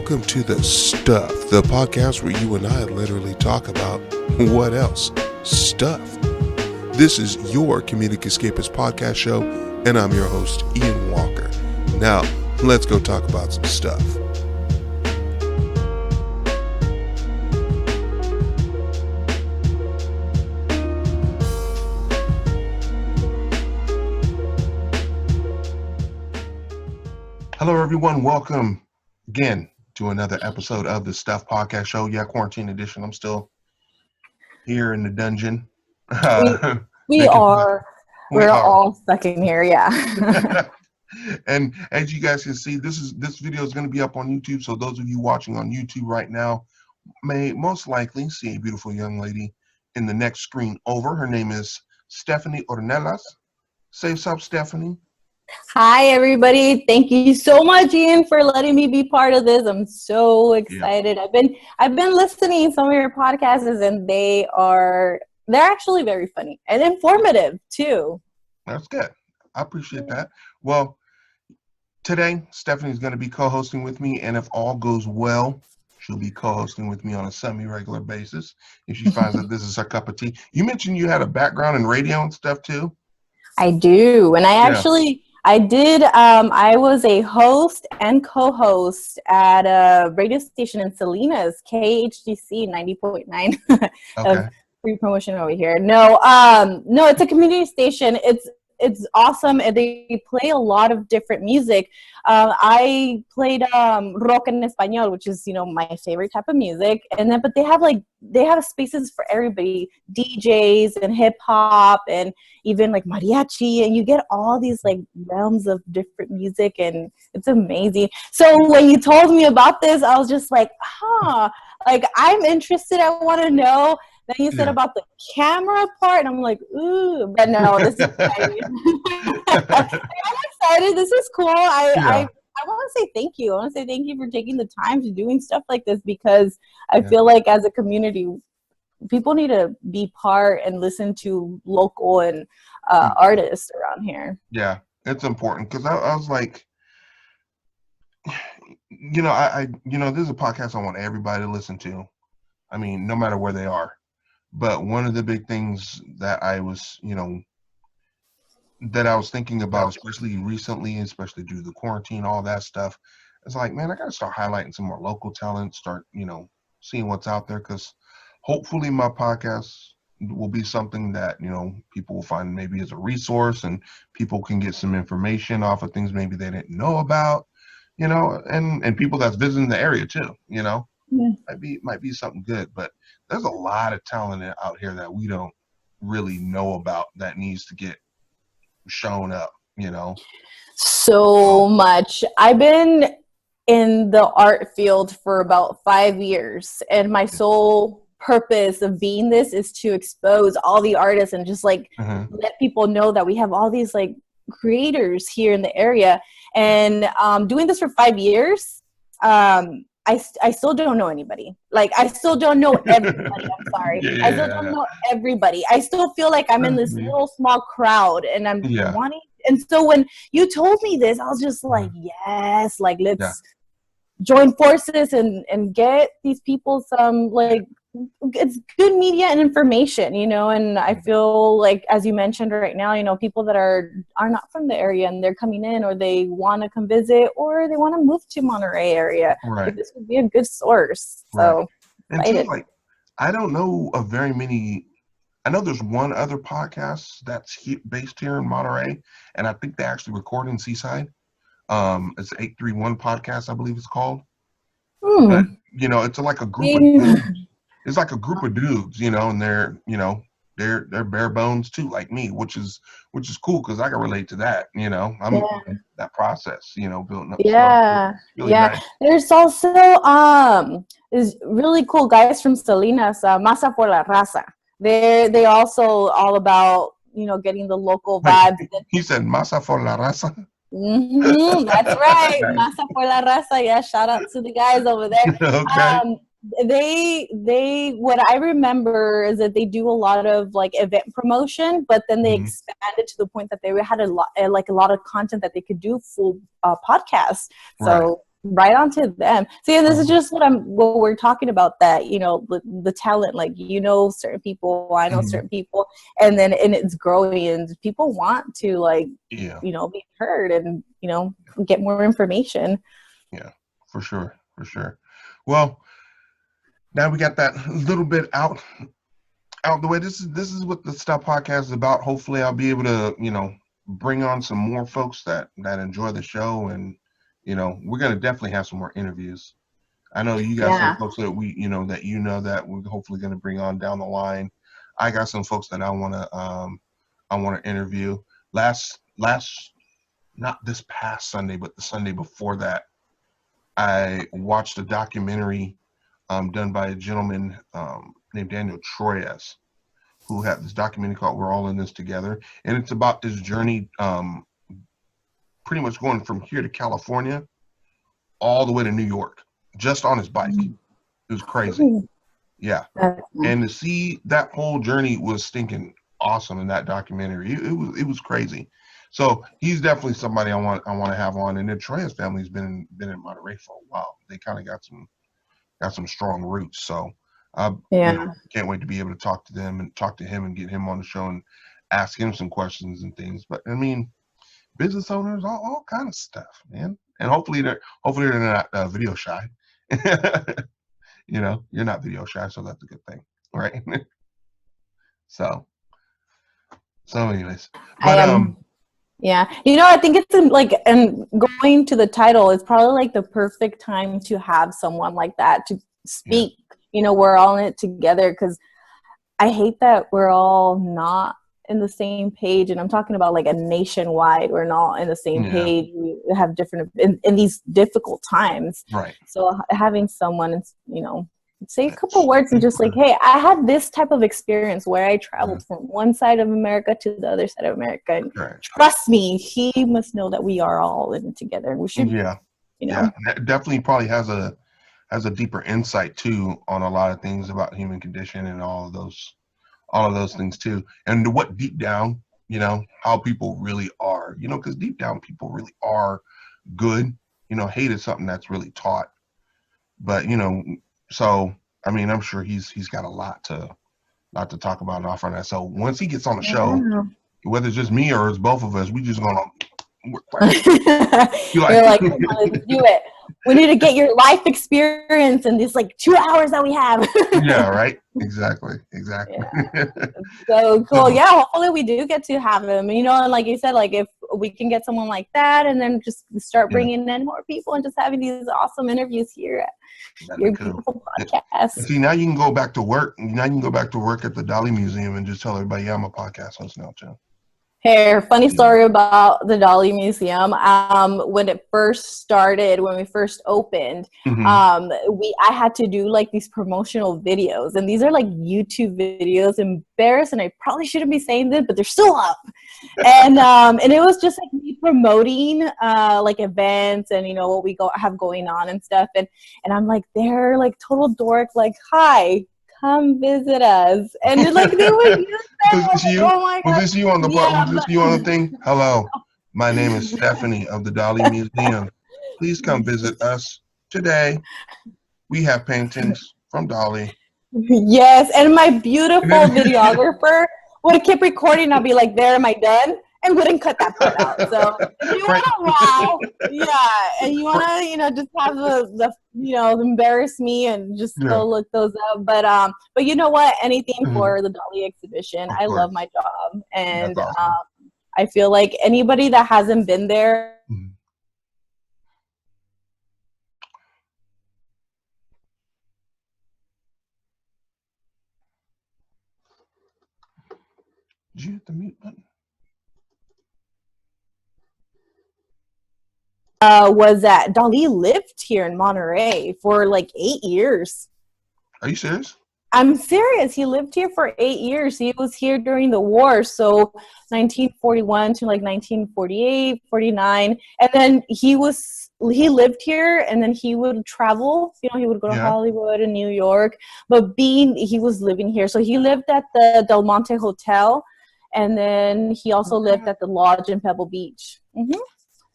welcome to The Stuff, the podcast where you and I literally talk about what else? Stuff. This is your Comedic Escapist podcast show, and I'm your host, Ian Walker. Now, let's go talk about some stuff. Hello, everyone. Welcome again to another episode of the Stuff Podcast Show. Yeah, quarantine edition. I'm still here in the dungeon. We're all stuck in here, yeah. And as you guys can see, this video is going to be up on YouTube. So those of you watching on YouTube right now may most likely see a beautiful young lady in the next screen over. Her name is Teffa Ornelas. Say what's up, Stephanie. Hi, everybody. Thank you so much, Ian, for letting me be part of this. I'm so excited. Yeah. I've been listening to some of your podcasts, and they're actually very funny and informative too. That's good. I appreciate that. Well, today Stephanie's going to be co-hosting with me, and if all goes well, she'll be co-hosting with me on a semi-regular basis if she finds that this is her cup of tea. You mentioned you had a background in radio and stuff too. I do, and I did. I was a host and co-host at a radio station in Salinas, KHDC 90.9. Okay. Free promotion over here. No, it's a community station. It's awesome, and they play a lot of different music. I played rock en español, which is my favorite type of music. But they have spaces for everybody, DJs and hip hop, and even like mariachi, and you get all these like realms of different music, and it's amazing. So when you told me about this, I was just like, like I'm interested. I want to know. Then you said about the camera part, and I'm like, ooh, but no, this is exciting. I'm excited. This is cool. I want to say thank you. I want to say thank you for taking the time to doing stuff like this, because I feel like as a community, people need to be part and listen to local and artists around here. Yeah, it's important, because I was like, this is a podcast I want everybody to listen to. I mean, no matter where they are. But one of the big things that I was, thinking about, especially recently, especially due to the quarantine, all that stuff, it's like, man, I got to start highlighting some more local talent, start, seeing what's out there, because hopefully my podcast will be something that, people will find maybe as a resource, and people can get some information off of things maybe they didn't know about, and people that's visiting the area too, Yeah. Might be something good. But there's a lot of talent out here that we don't really know about that needs to get shown up, So much. I've been in the art field for about 5 years, and my sole purpose of being this is to expose all the artists and just like let people know that we have all these like creators here in the area. And doing this for 5 years, I still don't know anybody. Like, I still don't know everybody. I'm sorry. I still don't know everybody. I still feel like I'm in this little small crowd, and I'm wanting. And so when you told me this, I was just like, yes, like let's join forces and get these people some, like, it's good media and information, and I feel like, as you mentioned right now, people that are not from the area and they're coming in, or they want to come visit, or they want to move to Monterey area. Right. Like, this would be a good source. So, and too, like, I don't know of very many. I know there's one other podcast that's based here in Monterey, and I think they actually record in Seaside. It's 831 podcast, I believe it's called. But, it's like a group of dudes. It's like a group of dudes, and they're bare bones too, like me, which is cool, because I can relate to that. I'm in that process, building up. Really nice. There's also is really cool guys from Salinas, Masa por la Raza. They're also all about getting the local vibes. He said Masa por la Raza. That's right, Masa por la Raza. Yeah, shout out to the guys over there. Okay. They what I remember is that they do a lot of like event promotion, but then they expanded to the point that they had a lot of content that they could do full podcasts. So right onto them. See, and this is just what we're talking about, that, you know, the talent, like, you know, certain people, I know certain people, and it's growing, and people want to, like, Yeah. you know, be heard and, you know, get more information. Yeah, for sure. For sure. Well, now we got that little bit out the way. This is what the Stop Podcast is about. Hopefully I'll be able to, you know, bring on some more folks that enjoy the show, and, you know, we're going to definitely have some more interviews. I know you got some folks that that we're hopefully going to bring on down the line. I got some folks that I want to interview. Last not this past Sunday, but the Sunday before that, I watched a documentary done by a gentleman named Daniel Troyes, who had this documentary called "We're All in This Together," and it's about this journey, pretty much going from here to California all the way to New York, just on his bike. It was crazy. Yeah. And to see that whole journey was stinking awesome in that documentary. It was crazy. So he's definitely somebody I want to have on. And the Troyes family's been in Monterey for a while. They kind of got some strong roots. So you know, can't wait to be able to talk to them and talk to him and get him on the show and ask him some questions and things. But I mean, business owners, all kind of stuff, man. And hopefully they're not video shy. You know, you're not video shy, so that's a good thing, right? so anyways, but yeah, you know, I think it's like, and going to the title, it's probably like the perfect time to have someone like that to speak. You know, we're all in it together, because I hate that we're all not in the same page, and I'm talking about like a nationwide, we're not in the same page. We have different in these difficult times, right? So having someone, you know, say a couple words and just like, hey, I had this type of experience where I traveled from one side of America to the other side of America, and trust me, he must know that we are all in it together, and we should, you know, definitely probably has a deeper insight too on a lot of things about human condition and all of those things too, and what deep down, you know, how people really are, you know, because deep down people really are good. You know, hate is something that's really taught, but you know, so I mean, I'm sure he's got a lot to talk about and offer on that. So once he gets on the show, whether it's just me or it's both of us, we just gonna you're like, come on, let's do it. We need to get your life experience in these like 2 hours that we have. Yeah, right. Exactly. Yeah. So cool. Yeah, hopefully we do get to have him. You know, and like you said, like if we can get someone like that, and then just start bringing in more people and just having these awesome interviews here at your beautiful podcast. See, now you can go back to work. Now you can go back to work at the Dolly Museum and just tell everybody, yeah, I'm a podcast host now too. Here, funny story about the Dolly Museum. When it first started, when we first opened, I had to do like these promotional videos, and these are like YouTube videos. Embarrassed, and I probably shouldn't be saying this, but they're still up. And it was just like me promoting like events and, you know, what we have going on and stuff. And I'm like, they're like total dork, like, hi, come visit us. And like they would use that. Was this you? Oh my God. Was this you on the was this you on the thing? Hello, my name is Stephanie of the Dolly Museum. Please come visit us today. We have paintings from Dolly. Yes, and my beautiful videographer would keep recording. I'll be like, there, am I done? And wouldn't cut that part out. So if you want to wow, and you want to, you know, just have the you know, embarrass me and just go look those up. But you know what? Anything for the Dolly exhibition. I love my job, and awesome. I feel like anybody that hasn't been there. Did you hit the mute button? Was that Dolly lived here in Monterey for like 8 years. Are you serious? I'm serious. He lived here for 8 years. He was here during the war, so 1941 to like 1948, 49. And then he lived here, and then he would travel. You know, he would go to Hollywood and New York. But he was living here. So he lived at the Del Monte Hotel, and then he also lived at the Lodge in Pebble Beach.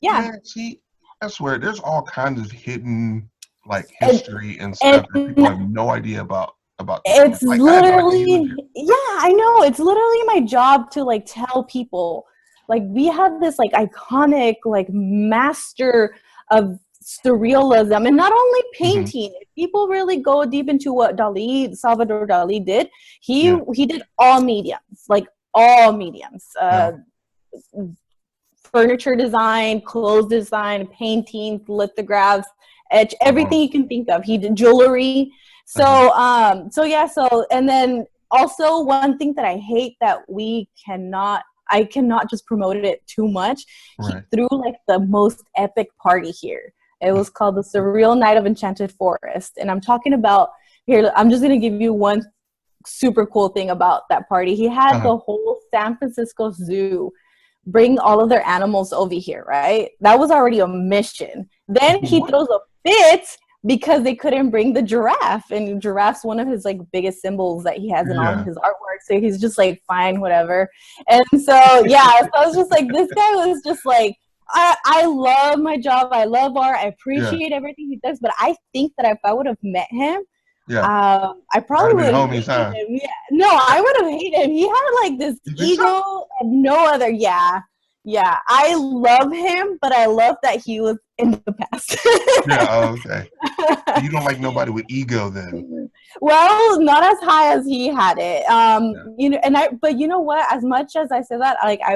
Yeah. See, I swear, there's all kinds of hidden like and history and stuff that and people have no idea about this place. it's Like I had no idea he lived literally, here. yeah, I know. It's literally my job to like tell people, like we have this like iconic like master of surrealism, and not only Hmm. painting. If people really go deep into what Salvador Dali did, Yeah. he did all mediums, like all mediums. Yeah. Furniture design, clothes design, paintings, lithographs, etch, Oh, wow. everything you can think of. He did jewelry. Uh-huh. So yeah, so and then also one thing that I hate that I cannot just promote it too much. He Right. threw like the most epic party here. It was called the Surreal Night of Enchanted Forest. And I'm talking about here, I'm just gonna give you one super cool thing about that party. He had Uh-huh. the whole San Francisco Zoo bring all of their animals over here, right? That was already a mission. Then he What? throws a fit because they couldn't bring the giraffe, and giraffe's one of his like biggest symbols that he has in all of Yeah. his artwork. So he's just like, fine, whatever. And so yeah, so I was just like, this guy was just like, I love my job. I love art. I Yeah. appreciate everything he does. But I think that if I would have met him, Yeah. I I'd probably have been would have homies, hated huh? him. Yeah. No, I would have hated him. He had like this You think so? ego of no other. Yeah. Yeah. I love him, but I love that he was in the past. Yeah. Oh, okay. So you don't like nobody with ego then? Well, not as high as he had it. Yeah. But you know what? As much as I say that, like I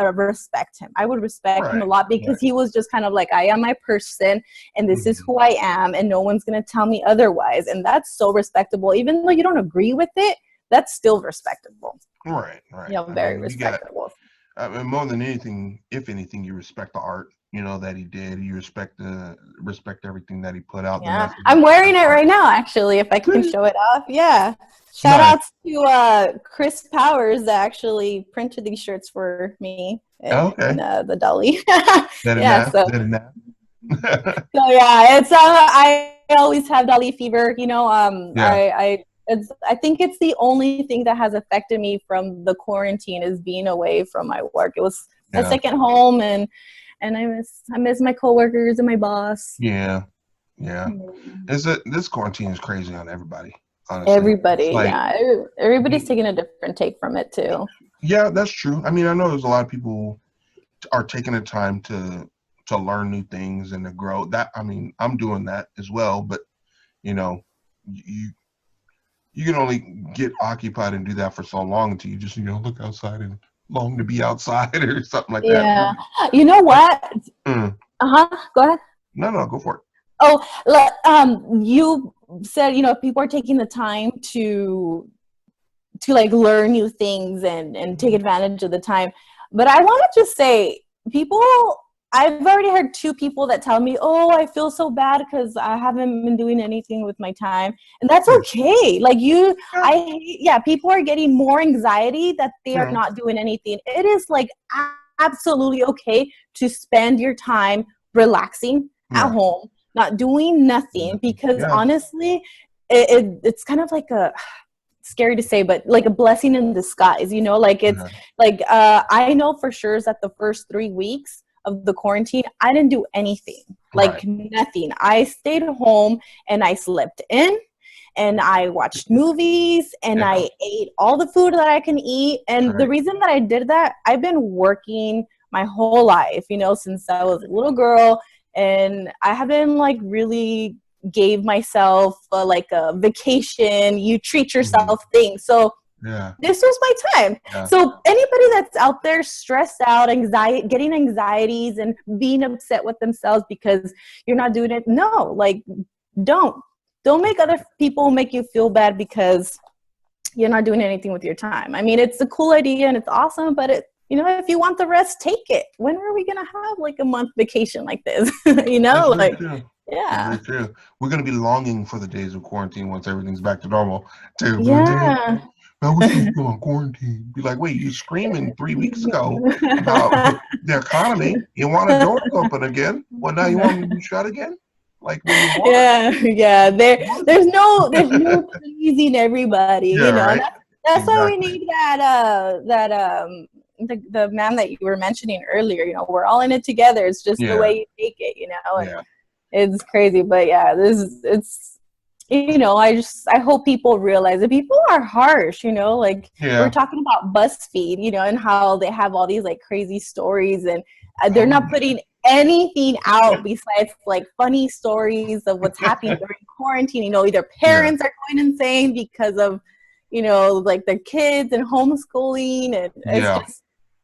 respect him. I would respect him a Right. lot because Right. he was just kind of like, I am my person, and this is Hmm. who I am, and no one's gonna tell me otherwise. And that's so respectable. Even though you don't agree with it, that's still respectable. Right. Right. I Very mean, you got. respectable. I mean, more than anything, if anything, you respect the art. You know that he did. You respect everything that he put out. The Yeah, messages. I'm wearing it right now, actually, if I can show it off. Yeah. Shout Nice. outs to Chris Powers that actually printed these shirts for me Okay. in the Dolly. That Yeah, enough? so That enough? yeah, it's I always have Dolly fever. Yeah. I think it's the only thing that has affected me from the quarantine is being away from my work. It was my Yeah. second home, and I miss my coworkers and my boss. Yeah. Yeah. Mm. This quarantine is crazy on everybody. Honestly, it's Everybody, like, yeah, everybody's taking a different take from it too. yeah, that's true. I mean, I know there's a lot of people are taking the time to learn new things and to grow. That I mean, I'm doing that as well. But you know, you you can only get occupied and do that for so long until you just look outside and long to be outside or something like that. Yeah, you know Like, what? mm, Go ahead. no, go for it. Oh, you said people are taking the time to like learn new things and take advantage of the time. But I want to just say, people, I've already heard two people that tell me, oh, I feel so bad because I haven't been doing anything with my time. And that's Yeah, okay. Like yeah, yeah, people are getting more anxiety that they are yeah, not doing anything. It is like absolutely okay to spend your time relaxing at yeah, home, not doing nothing, because yeah, honestly, it's kind of like a scary to say, but like a blessing in disguise, like it's yeah. like I know for sure is that the first 3 weeks of the quarantine, I didn't do anything, like Right. nothing. I stayed home and I slept in and I watched movies and Yeah. I ate all the food that I can eat. And the Right. reason that I did that, I've been working my whole life, since I was a little girl, and I haven't like really gave myself like a vacation, you treat Mhm. yourself thing. So Yeah. this was my time. Yeah. So anybody that's out there stressed out, getting anxieties and being upset with themselves because you're not doing it, no, like don't make other people make you feel bad because you're not doing anything with your time. I mean, it's a cool idea and it's awesome, but if you want the rest, take it. When are we gonna have like a month vacation like this? That's very Like, true. That's yeah. very true. We're gonna be longing for the days of quarantine once everything's back to normal. To Dad, Yeah. I wish we were still on quarantine. Be like, wait, you screaming 3 weeks ago about the economy. You want the doors open again? Well, now you want them to be shut again? Like when you want Yeah. what? There's no pleasing everybody, Yeah, and right. that's why we Exactly. need that the man that you were mentioning earlier, you know, we're all in it together. It's just the way you take it, you know, and it's crazy. But yeah, it's, you know, I hope people realize that people are harsh, you know, like we're talking about BuzzFeed, you know, and how they have all these like crazy stories, and they're not putting anything out besides like funny stories of what's happening during quarantine. You know, either parents are going insane because of, you know, like their kids and homeschooling, and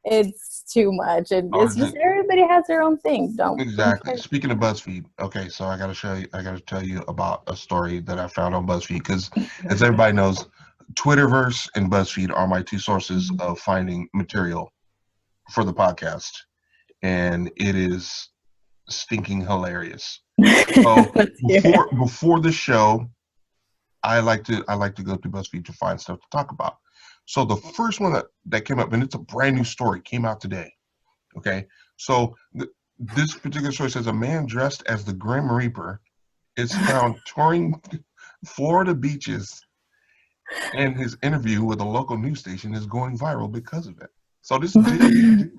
it's too much, and it's just everybody has their own thing. Exactly. Speaking of BuzzFeed, okay, so I gotta tell you about a story that I found on BuzzFeed, because as everybody knows, Twitterverse and BuzzFeed are my two sources of finding material for the podcast, and it is stinking hilarious. So before the show, I like to go through BuzzFeed to find stuff to talk about. So the first one that came up, and it's a brand new story, came out today. Okay, so this particular story says a man dressed as the Grim Reaper is found touring Florida beaches, and his interview with a local news station is going viral because of it. So this dude,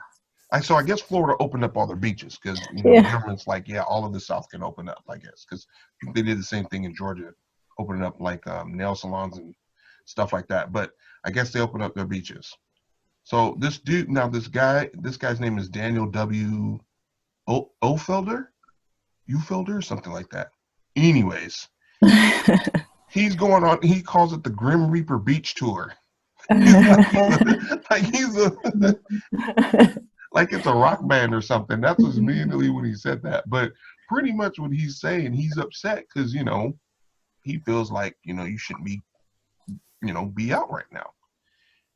I guess Florida opened up all their beaches because, you know, the government's like, all of the South can open up, I guess, because they did the same thing in Georgia, opening up like nail salons and stuff like that. But I guess they opened up their beaches. So this dude, now this guy's name is Daniel W. Ufelder, something like that. Anyways, he's going on. He calls it the Grim Reaper Beach Tour. like it's a rock band or something. That's just immediately when he said that. But pretty much what he's saying, he's upset because, you know, he feels like, you know, you shouldn't be, you know, be out right now.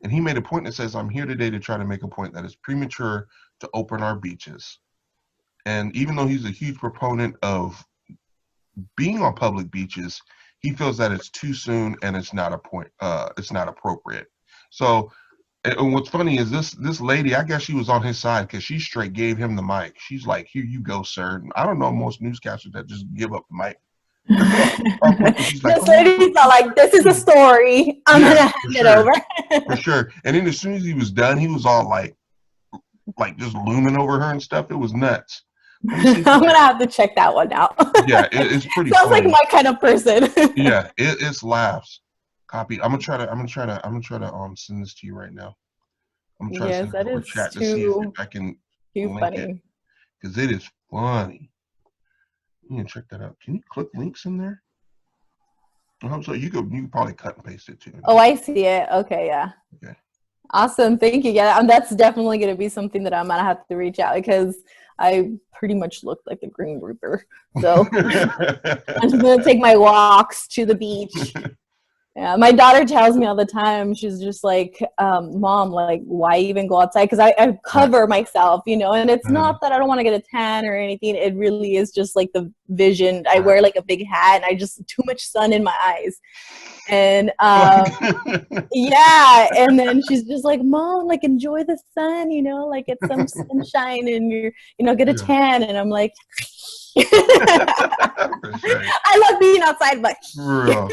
And he made a point that says, I'm here today to try to make a point that it's premature to open our beaches. And even though he's a huge proponent of being on public beaches, he feels that it's too soon and it's not appropriate. So, and what's funny is this lady, I guess she was on his side because she straight gave him the mic. She's like, here you go, sir. And I don't know most newscasters that just give up the mic. This lady's not like, this is a story, I'm gonna hand it over. For sure. And then as soon as he was done, he was all like just looming over her and stuff. It was nuts. I'm gonna have to check that one out. It's pretty sounds funny. like my kind of person. It's laughs. Copy. I'm gonna try to send this to you right now. I'm trying to send it over chat to see if I can link it, because it is funny. You can check that out. Can you click links in there? So you can probably cut and paste it too. Oh, I see it. Okay, yeah. Okay. Awesome. Thank you. Yeah, that's definitely going to be something that I'm going to have to reach out, because I pretty much look like the Green Reaper. So I'm just going to take my walks to the beach. Yeah, my daughter tells me all the time, she's just like, Mom, like, why even go outside? Because I cover myself, you know, and it's not that I don't want to get a tan or anything. It really is just like the vision. I wear like a big hat, and I just too much sun in my eyes. And yeah, and then she's just like, Mom, like, enjoy the sun, you know, like, get some sunshine and you know, get a tan. And I'm like, For sure. I love being outside much. For real.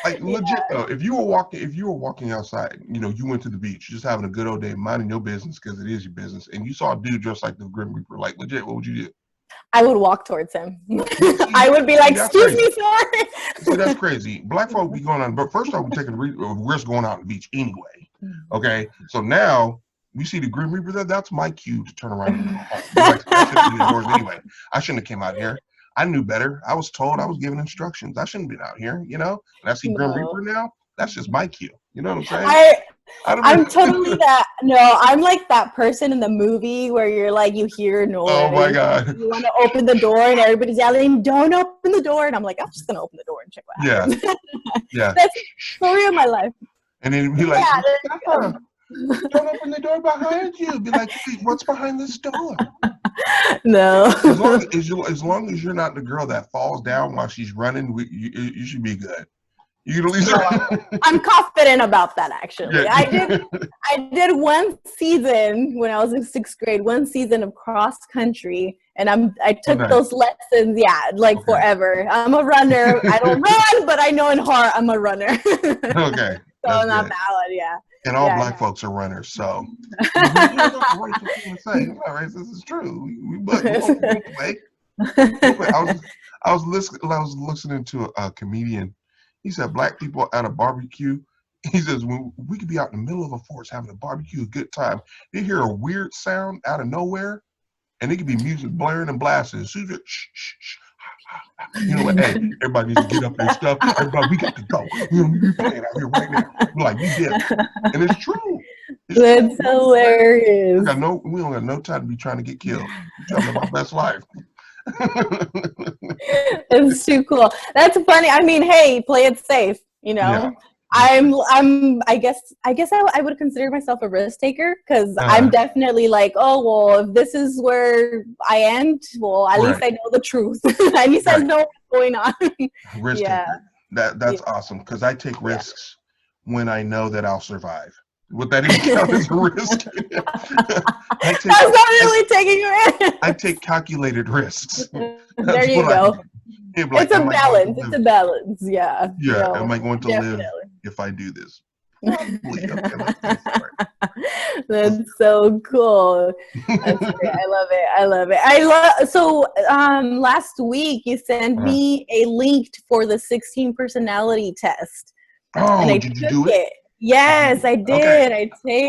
Like, legit though, if you were walking outside, you know, you went to the beach, just having a good old day, minding your business, because it is your business, and you saw a dude dressed like the Grim Reaper, like, legit, what would you do? I would walk towards him. I would be like, excuse me, sir. See, that's crazy. Black folk be going on, but first off, we're taking risk going out on the beach anyway. Okay, so now we see the Grim Reaper there. That's my cue to turn around and go home. Like, I shouldn't be indoors anyway. I shouldn't have came out here. I knew better. I was told. I was given instructions. I shouldn't have been out here, you know? And I see Grim Reaper now. That's just my cue. You know what I'm saying? I'm totally that. No, I'm like that person in the movie where you're like, you hear noise. Oh my God. You want to open the door and everybody's yelling, don't open the door. And I'm like, I'm just going to open the door and check what happens. Yeah. That's the story of my life. And then be like, don't open the door behind you. Be like, what's behind this door? No. As long as you're not the girl that falls down while she's running, you should be good. You can at least. I'm confident about that, actually. Yeah. I did one season when I was in 6th grade, one season of cross country, and I took those lessons, forever. I'm a runner. I don't run, but I know in heart I'm a runner. Okay. So not that one, yeah. And all black folks are runners, so he's like, yeah, that's a racist thing to say. It's not racist. It's true. We'll play. I was listening to a comedian. He said black people at a barbecue. He says we could be out in the middle of a forest having a barbecue, a good time. They hear a weird sound out of nowhere, and it could be music blaring and blasting. So shh, shh, shh. You know what? Hey, everybody needs to get up their stuff. Everybody, we got to go. We're playing out here right now. We're like, we did it. And it's true. That's hilarious. We don't got no time to be trying to get killed. We're trying to live our best life. It's too cool. That's funny. I mean, hey, play it safe, you know. Yeah. I guess I would consider myself a risk taker, because I'm definitely like, oh well, if this is where I end, well, at least I know the truth. At least I know what's going on. Risk taker. That's awesome, because I take risks when I know that I'll survive. Would that even count as a risk? That's not really taking a risk. I take calculated risks. There you go. Like, it's a balance. It's a balance. Yeah. Yeah. Am I going to live if I do this? That's so cool. That's great. I love it. So last week you sent me a link for the 16 personality test. Oh, and did you do it? Yes, I did. Okay.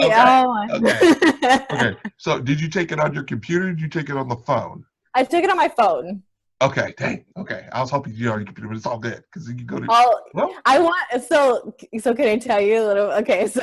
So did you take it on your computer? Or did you take it on the phone? I took it on my phone. Okay, dang. Okay, I was hoping you already computer, but it's all good because you can go to. So can I tell you a little? Okay, so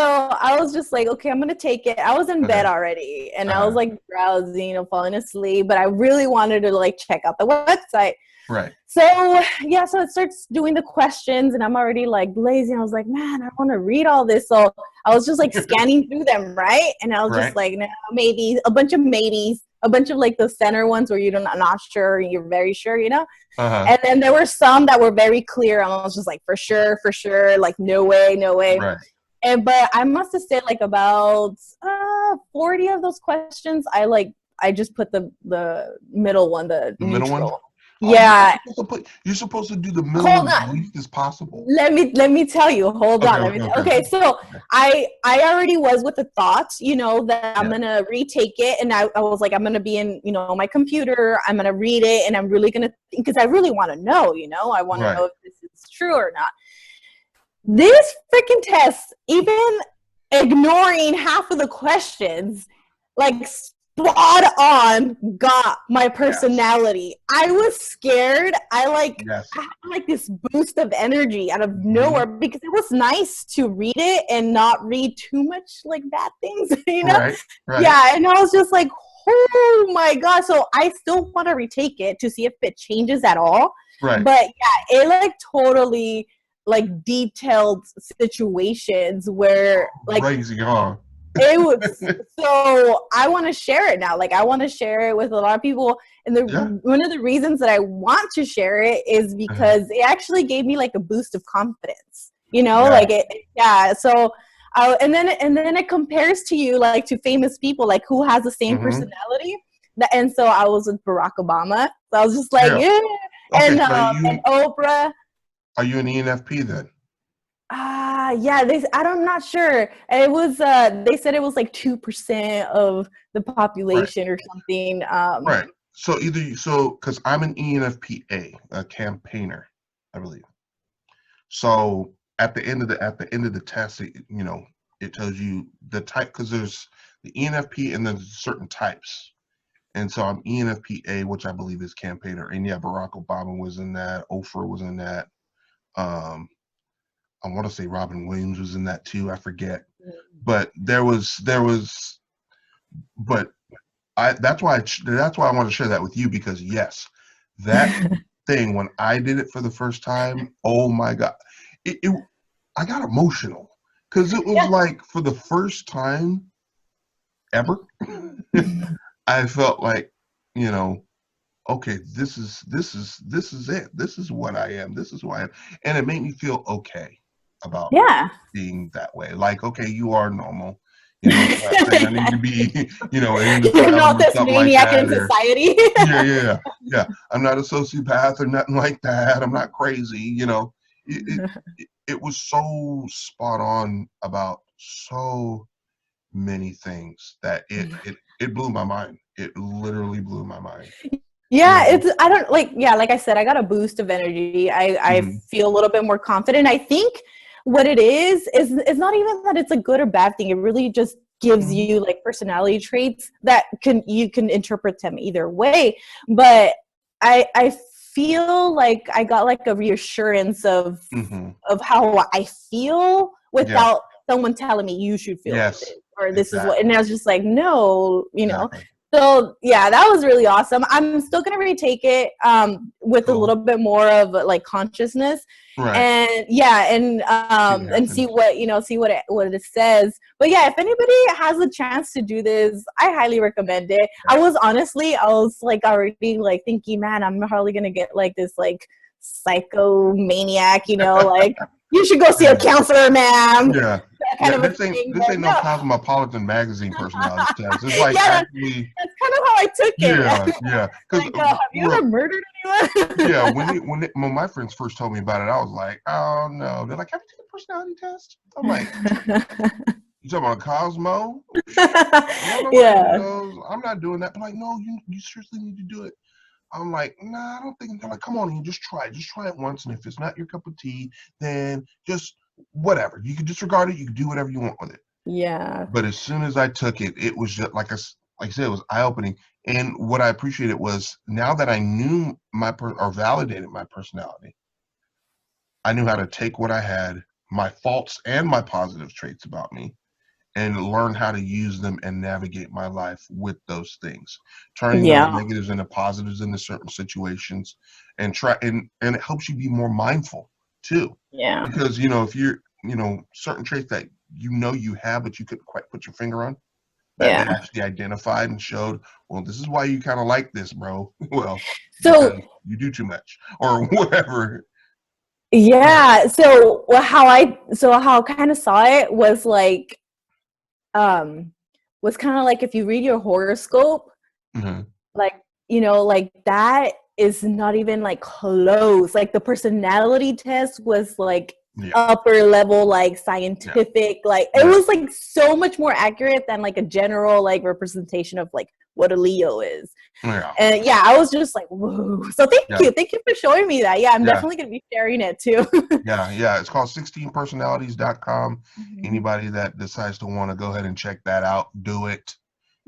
I was just like, okay, I'm gonna take it. I was in bed already, and I was like browsing, falling asleep, but I really wanted to like check out the website. Right. So so it starts doing the questions, and I'm already like lazy. I was like, man, I want to read all this. So I was just like scanning through them, right? And I was just like, no, maybe a bunch of maybes. A bunch of like the center ones where you're not sure, you're very sure, you know? And then there were some that were very clear. I was just like, for sure, like no way. Right. But I must have said like about 40 of those questions. I just put the middle one, the middle one. Yeah. You're supposed to do the middle one as least as possible. Let me tell you. Hold on. Okay. So I already was with the thoughts, that I'm going to retake it. And I was like, I'm going to be in, my computer. I'm going to read it. And I'm really going to, because I really want to know, I want to know if this is true or not. This freaking test, even ignoring half of the questions, like spot on got my personality. I was scared. I had this boost of energy out of nowhere, because it was nice to read it and not read too much like bad things, Right. Yeah, and I was just like, oh my god. So I still want to retake it to see if it changes at all. Right. But yeah, it like totally like detailed situations where like crazy, huh? It was, so I want to share it now. Like I want to share it with a lot of people. And one of the reasons that I want to share it is because it actually gave me like a boost of confidence, like it. Yeah. So, and then it compares to you, like to famous people, like who has the same personality. And so I was with Barack Obama. So I was just like, Okay, and Oprah. Are you an ENFP then? I'm not sure. It was they said it was like 2% of the population or something. Right. So because I'm an ENFPA, a campaigner, I believe. So at the end of the test, it tells you the type, because there's the ENFP and then certain types. And so I'm ENFPA, which I believe is campaigner. And yeah, Barack Obama was in that. Oprah was in that. I want to say Robin Williams was in that too. I forget, but but that's why I want to share that with you, because yes, that thing, when I did it for the first time, oh my God, I got emotional, because it was like for the first time ever, I felt like, okay, this is it. This is what I am. This is who I am. And it made me feel okay about being that way. Like, okay, you are normal. I'm not saying I need to be, you're not this maniac in society. Yeah. I'm not a sociopath or nothing like that. I'm not crazy, it was so spot on about so many things that it blew my mind. It literally blew my mind. Yeah, And I don't like, yeah, like I said, I got a boost of energy. I mhm, feel a little bit more confident. I think what it is it's not even that it's a good or bad thing. It really just gives mhm, you like personality traits that you can interpret them either way. But I feel like I got like a reassurance mhm. of how I feel Yeah. without someone telling me you should feel like Yes. this or this is what, and Exactly. I was just like, no, you know. Exactly. So yeah, that was really awesome. I'm still gonna retake it with a Cool. little bit more of like consciousness, Right. and yeah, See what and see happens. what, you know, see what it says. But yeah, if anybody has a chance to do this, I highly recommend it. I Yeah. was like already like thinking, man, I'm probably gonna get like this like psychomaniac, you know, like you should go see a Yeah. counselor, ma'am. Yeah. That kind Yeah. of a thing. This But ain't no no, Cosmopolitan magazine personality test. It's like yeah, actually, that's kind of how I took yeah, it. yeah. Because Like, have you ever murdered anyone? yeah, when my friends first told me about it, I was like, oh no. They're like, have you taken a personality test? I'm like, you talking about Cosmo? I don't know what any of Yeah, those. I'm not doing that. But like, no, you seriously need to do it. I'm like, nah, I don't think. They're like, come on, you just try it. Just try it once, and if it's not your cup of tea, then just whatever. You can disregard it. You can do whatever you want with it. yeah, But as soon as I took it, it was just like I said, it was eye opening. And what I appreciated was now that I knew or validated my personality, I knew how to take what I had, my faults and my positive traits about me, and learn how to use them and navigate my life with those things, turning those yeah, negatives into positives into certain situations, and and it helps you be more mindful too, yeah, because if you're certain traits that you have but you couldn't quite put your finger on, that they yeah. actually identified and showed, well, this is why you kind of like this, bro. Well, because So you do too much or whatever. yeah, so how I kind of saw it um was kind of like if you read your horoscope, Mhm. like, you know, like that is not even like close. Like the personality test was like Yeah, upper level, like yeah, scientific, like it yeah, was like so much more accurate than like a general like representation of like what a Leo is. yeah, And yeah, I was just like, whoa. So yeah, thank you for showing me that. Yeah, I'm yeah. definitely gonna be sharing it too. Yeah, yeah. It's called 16personalities.com. Mhm. Anybody that decides to want to go ahead and check that out, do it.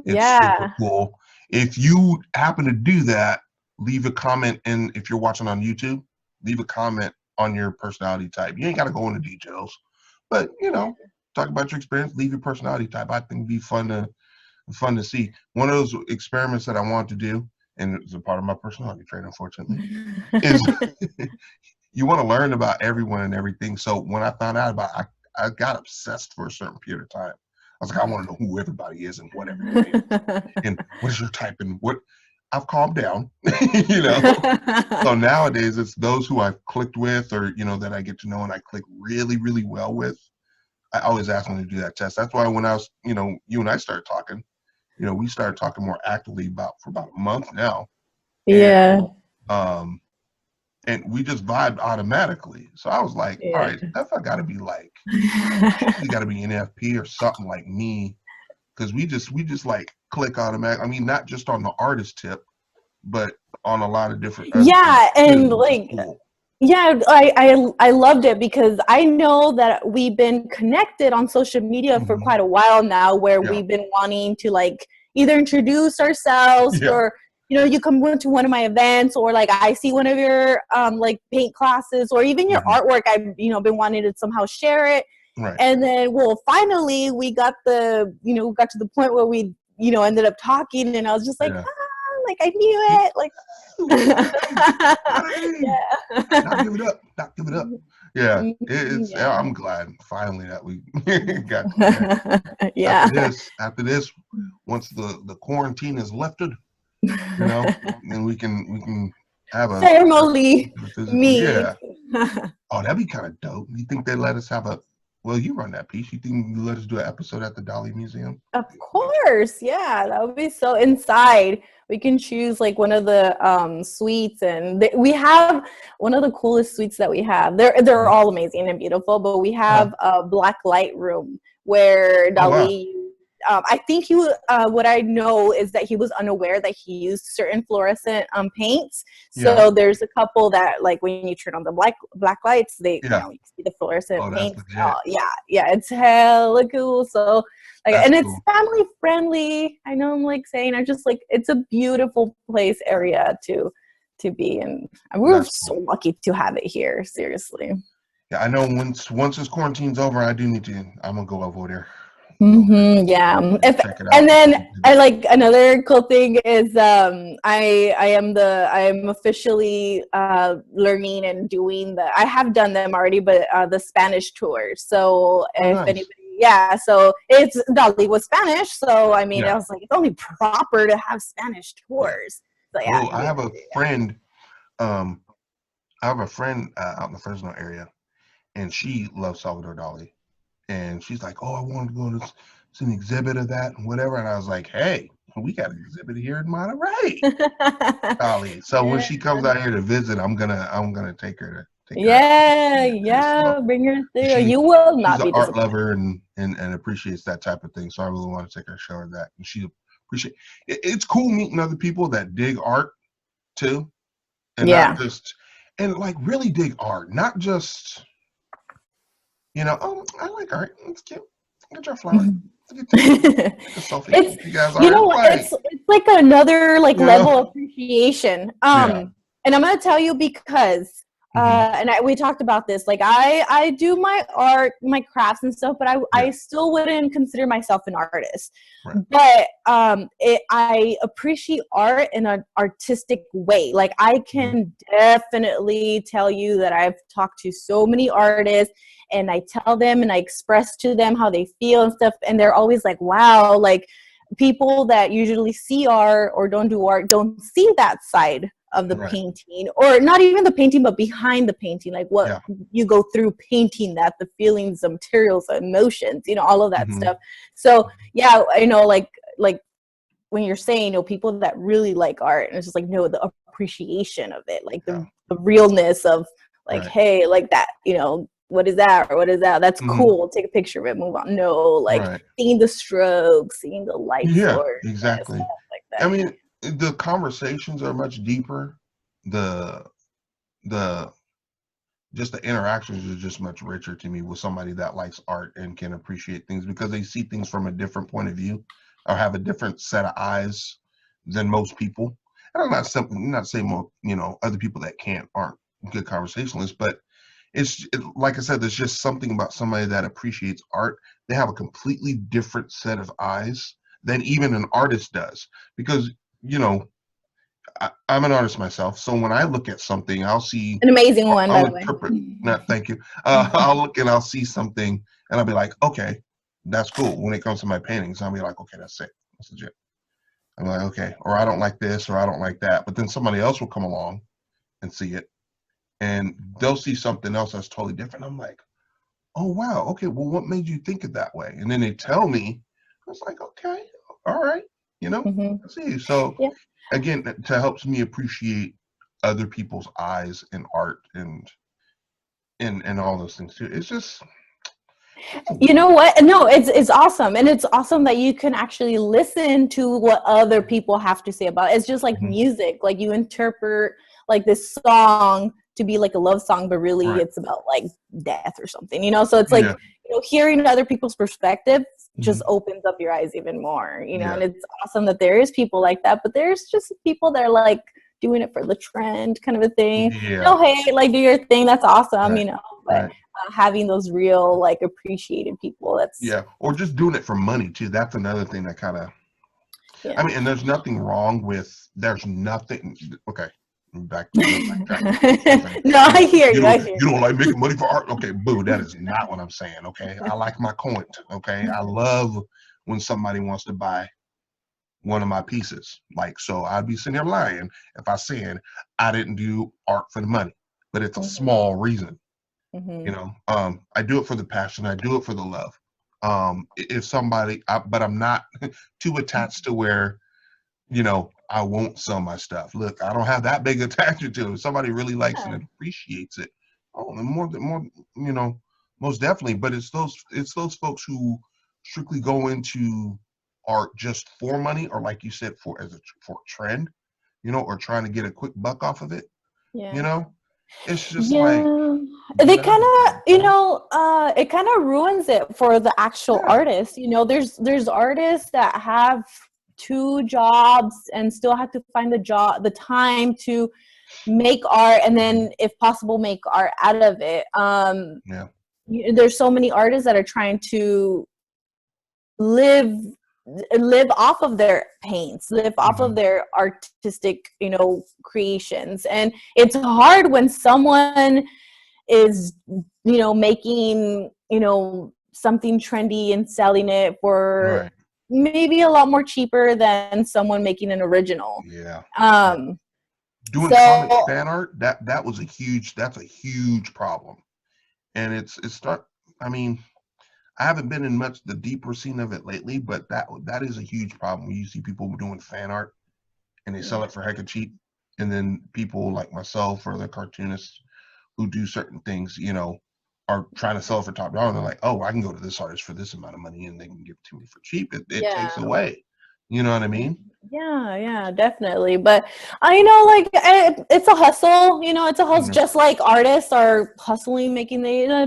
It's super Yeah, cool. If you happen to do that, leave a comment. And if you're watching on YouTube, leave a comment on your personality type. You ain't got to go into details, but talk about your experience. Leave your personality type. I think it'd be fun to see. One of those experiments that I want to do, and it's a part of my personality trait, unfortunately, is you want to learn about everyone and everything. So when I found out about I got obsessed for a certain period of time. I was like, I want to know who everybody is and what everybody is. And what is your type and what I've calmed down, you know. So nowadays it's those who I've clicked with or that I get to know and I click really, really well with. I always ask them to do that test. That's why when I was, you and I started talking, we started talking more actively for about a month now. And yeah, um and we just vibed automatically. So I was like, all yeah. right, Teffa got to be like, she's got to be NFP or something like me, because we just like click automatic. I mean, not just on the artist tip, but on a lot of different other things Yeah, too, and which is like cool. yeah, I loved it because I know that we've been connected on social media for Hmm. quite a while now, where Yeah, we've been wanting to like either introduce ourselves yeah, or you come to one of my events or like I see one of your like paint classes or even your hmm, artwork. I've been wanting to somehow share it, right, and then well finally we got to the point where we ended up talking, and I was just like, yeah. like I knew it, like Finally, finally. Not yeah. give it up, not give it up. Yeah, Mhm, I'm yeah. glad finally that we got to connect. After Yeah. this, after this, once the quarantine is lifted, then we can have Family a physical. meet. Yeah. Oh, that'd be kind of dope. You think they let us have a Well, you run that piece. You think you let us do an episode at the Dolly Museum? Of course, yeah, that would be so. Inside, we can choose like one of the suites, and we have one of the coolest suites that we have. They're all amazing and beautiful, but we Uh-huh. have a black light room where Oh wow. Dali. I think he. What I know is that he was unaware that he used certain fluorescent paints. Yeah. So there's a couple that, like, when you turn on the black lights, they, Yeah. you see the fluorescent Oh, that's paints. legit. Yeah, yeah, it's hella cool. So like, That's and it's cool. family friendly. I know I'm like saying, I just like, it's a beautiful place area to be in. And we're That's so cool. lucky to have it here. Seriously. Yeah, I know once this quarantine's over, I do need to. I'm gonna go over there. Go over Yeah. there and If check it and out. then I like another cool thing is I am officially learning and doing I have done them already, but the Spanish tours. So Oh, if nice. anybody, yeah, so it's Dolly was Spanish, so I mean, I Yeah. was like, it's only proper to have Spanish Yeah. tours. So yeah, Well, I have a friend. Um, I have a friend out in the Fresno area, and she loves Salvador Dali. And she's like, "Oh, I want to go to see an exhibit of that and whatever." And I was like, "Hey, we got an exhibit here in Monterey, Dali. So when yeah. she comes out here to visit, I'm gonna take her out to Yeah, see it too. So yeah, bring her through. she You will she's not an be art disappointed. lover and appreciates that type of thing. So I really want to take her show her that, and she appreciate. It's cool meeting other people that dig art too, and not Yeah. just and like really dig art, not just oh, I like art. It's cute. Get your flower. Take a selfie It's, with you guys you are. know It's what, like, it's like another like you know, level of appreciation. yeah. And I'm gonna tell you because Hmm. we talked about this, like I do my art, my crafts and stuff, but I Yeah. still wouldn't consider myself an artist. Right. But I appreciate art in an artistic way. Like, I Hmm. can definitely tell you that I've talked to so many artists, and I tell them and I express to them how they feel and stuff, and they're always like, wow, like, people that usually see art or don't do art don't see that side of the Right. painting, or not even the painting, but behind the painting, like what Yeah. you go through painting that, the feelings, the materials, the emotions, all of that Hmm. stuff. So yeah, I know, like when you're saying, people that really like art, and it's just like, no, the appreciation of it, like Yeah. the realness of, like, Right. hey, like that, what is that, or what is that, that's Hmm. cool, take a picture of it, move on. No, like, Right. seeing the strokes, seeing the light Yeah. source, Exactly. stuff like I that. mean, the conversations are much deeper. The the just the interactions are just much richer to me with somebody that likes art and can appreciate things because they see things from a different point of view or have a different set of eyes than most people. And I'm not saying more, other people that can't aren't good conversationalists, but like I said, there's just something about somebody that appreciates art. They have a completely different set of eyes than even an artist does because you know I'm an artist myself, so when I look at something, An amazing one, by I'll the way. interpret. No, thank you. I'll look and I'll see something, and I'll be like, okay, that's cool. When it comes to my paintings, I'll be like, okay, that's it. That's legit. I'm like, okay, or I don't like this, or I don't like that. But then somebody else will come along and see it, and they'll see something else that's totally different. I'm like, oh wow, okay, well, what made you think it that way? And then they tell me, I was like, okay, all right, Hmm. I see. So Yeah. again, to helps me appreciate other people's eyes and art and all those things too. It's just it's a You win. know what? No, it's awesome, and it's awesome that you can actually listen to what other people have to say about it. It's just like Hmm. music, like you interpret like this song to be like a love song, but really Right. it's about like death or something. So it's like, Yeah. hearing other people's perspectives Hmm. just opens up your eyes even more. And Yeah. it's awesome that there is people like that, but there's just people that are like doing it for the trend, kind of a thing. Yeah. No hate, like, do your thing, that's awesome, Right. but Right. having those real, like, appreciated people, that's, Yeah. Or just doing it for money too. That's another thing that kind of. I yeah. mean, and there's nothing wrong with. There's nothing. Okay. Back to the backtrack. Okay. No, I hear You you, I don't hear you don't like making money for art? Okay, boo. That is not what I'm saying. Okay. I like my coin. Okay. I love when somebody wants to buy one of my pieces. Like, so I'd be sitting here lying if I said I didn't do art for the money, but it's a you. small reason. You Mm-hmm. know, I do it for the passion. I do it for the love. If somebody, but I'm not too attached to where, you know, I won't sell my stuff. Look, I don't have that big attachment to it. If somebody really likes Yeah. and appreciates it, oh, and more, you know, most definitely. But it's those folks who strictly go into art just for money, or like you said, for a trend, you know, or trying to get a quick buck off of it. You Yeah. know, it's just like Yeah. get They out kind of there. of, You know? it kind of ruins it for the actual Yeah. artist. You know, there's artists that have two jobs and still have to find the time to make art, and Mhm. then if possible make art out of it. Yeah. There's so many artists that are trying to live live off of their paints, live off of Hmm. their artistic, creations. And it's hard when someone is, making, something trendy and selling it for Right. maybe a lot more cheaper than someone making an original. Yeah. Yeah. um Doing comics so fan art, that's a huge problem. And it's start I mean, I haven't been in much the deeper scene of it lately, but that is a huge problem. You see people doing fan art and they sell yeah, it for hecka cheap, and then people like myself or the cartoonists who do certain things, you know, are trying to sell it for top dollar. They're like, oh, I can go to this artist for this amount of money and they can give it to me for cheap. It takes yeah. away. You know what I mean? Yeah, yeah, definitely. But I know, like, it's a hustle. It's a hustle. Yeah. Just like artists are hustling, making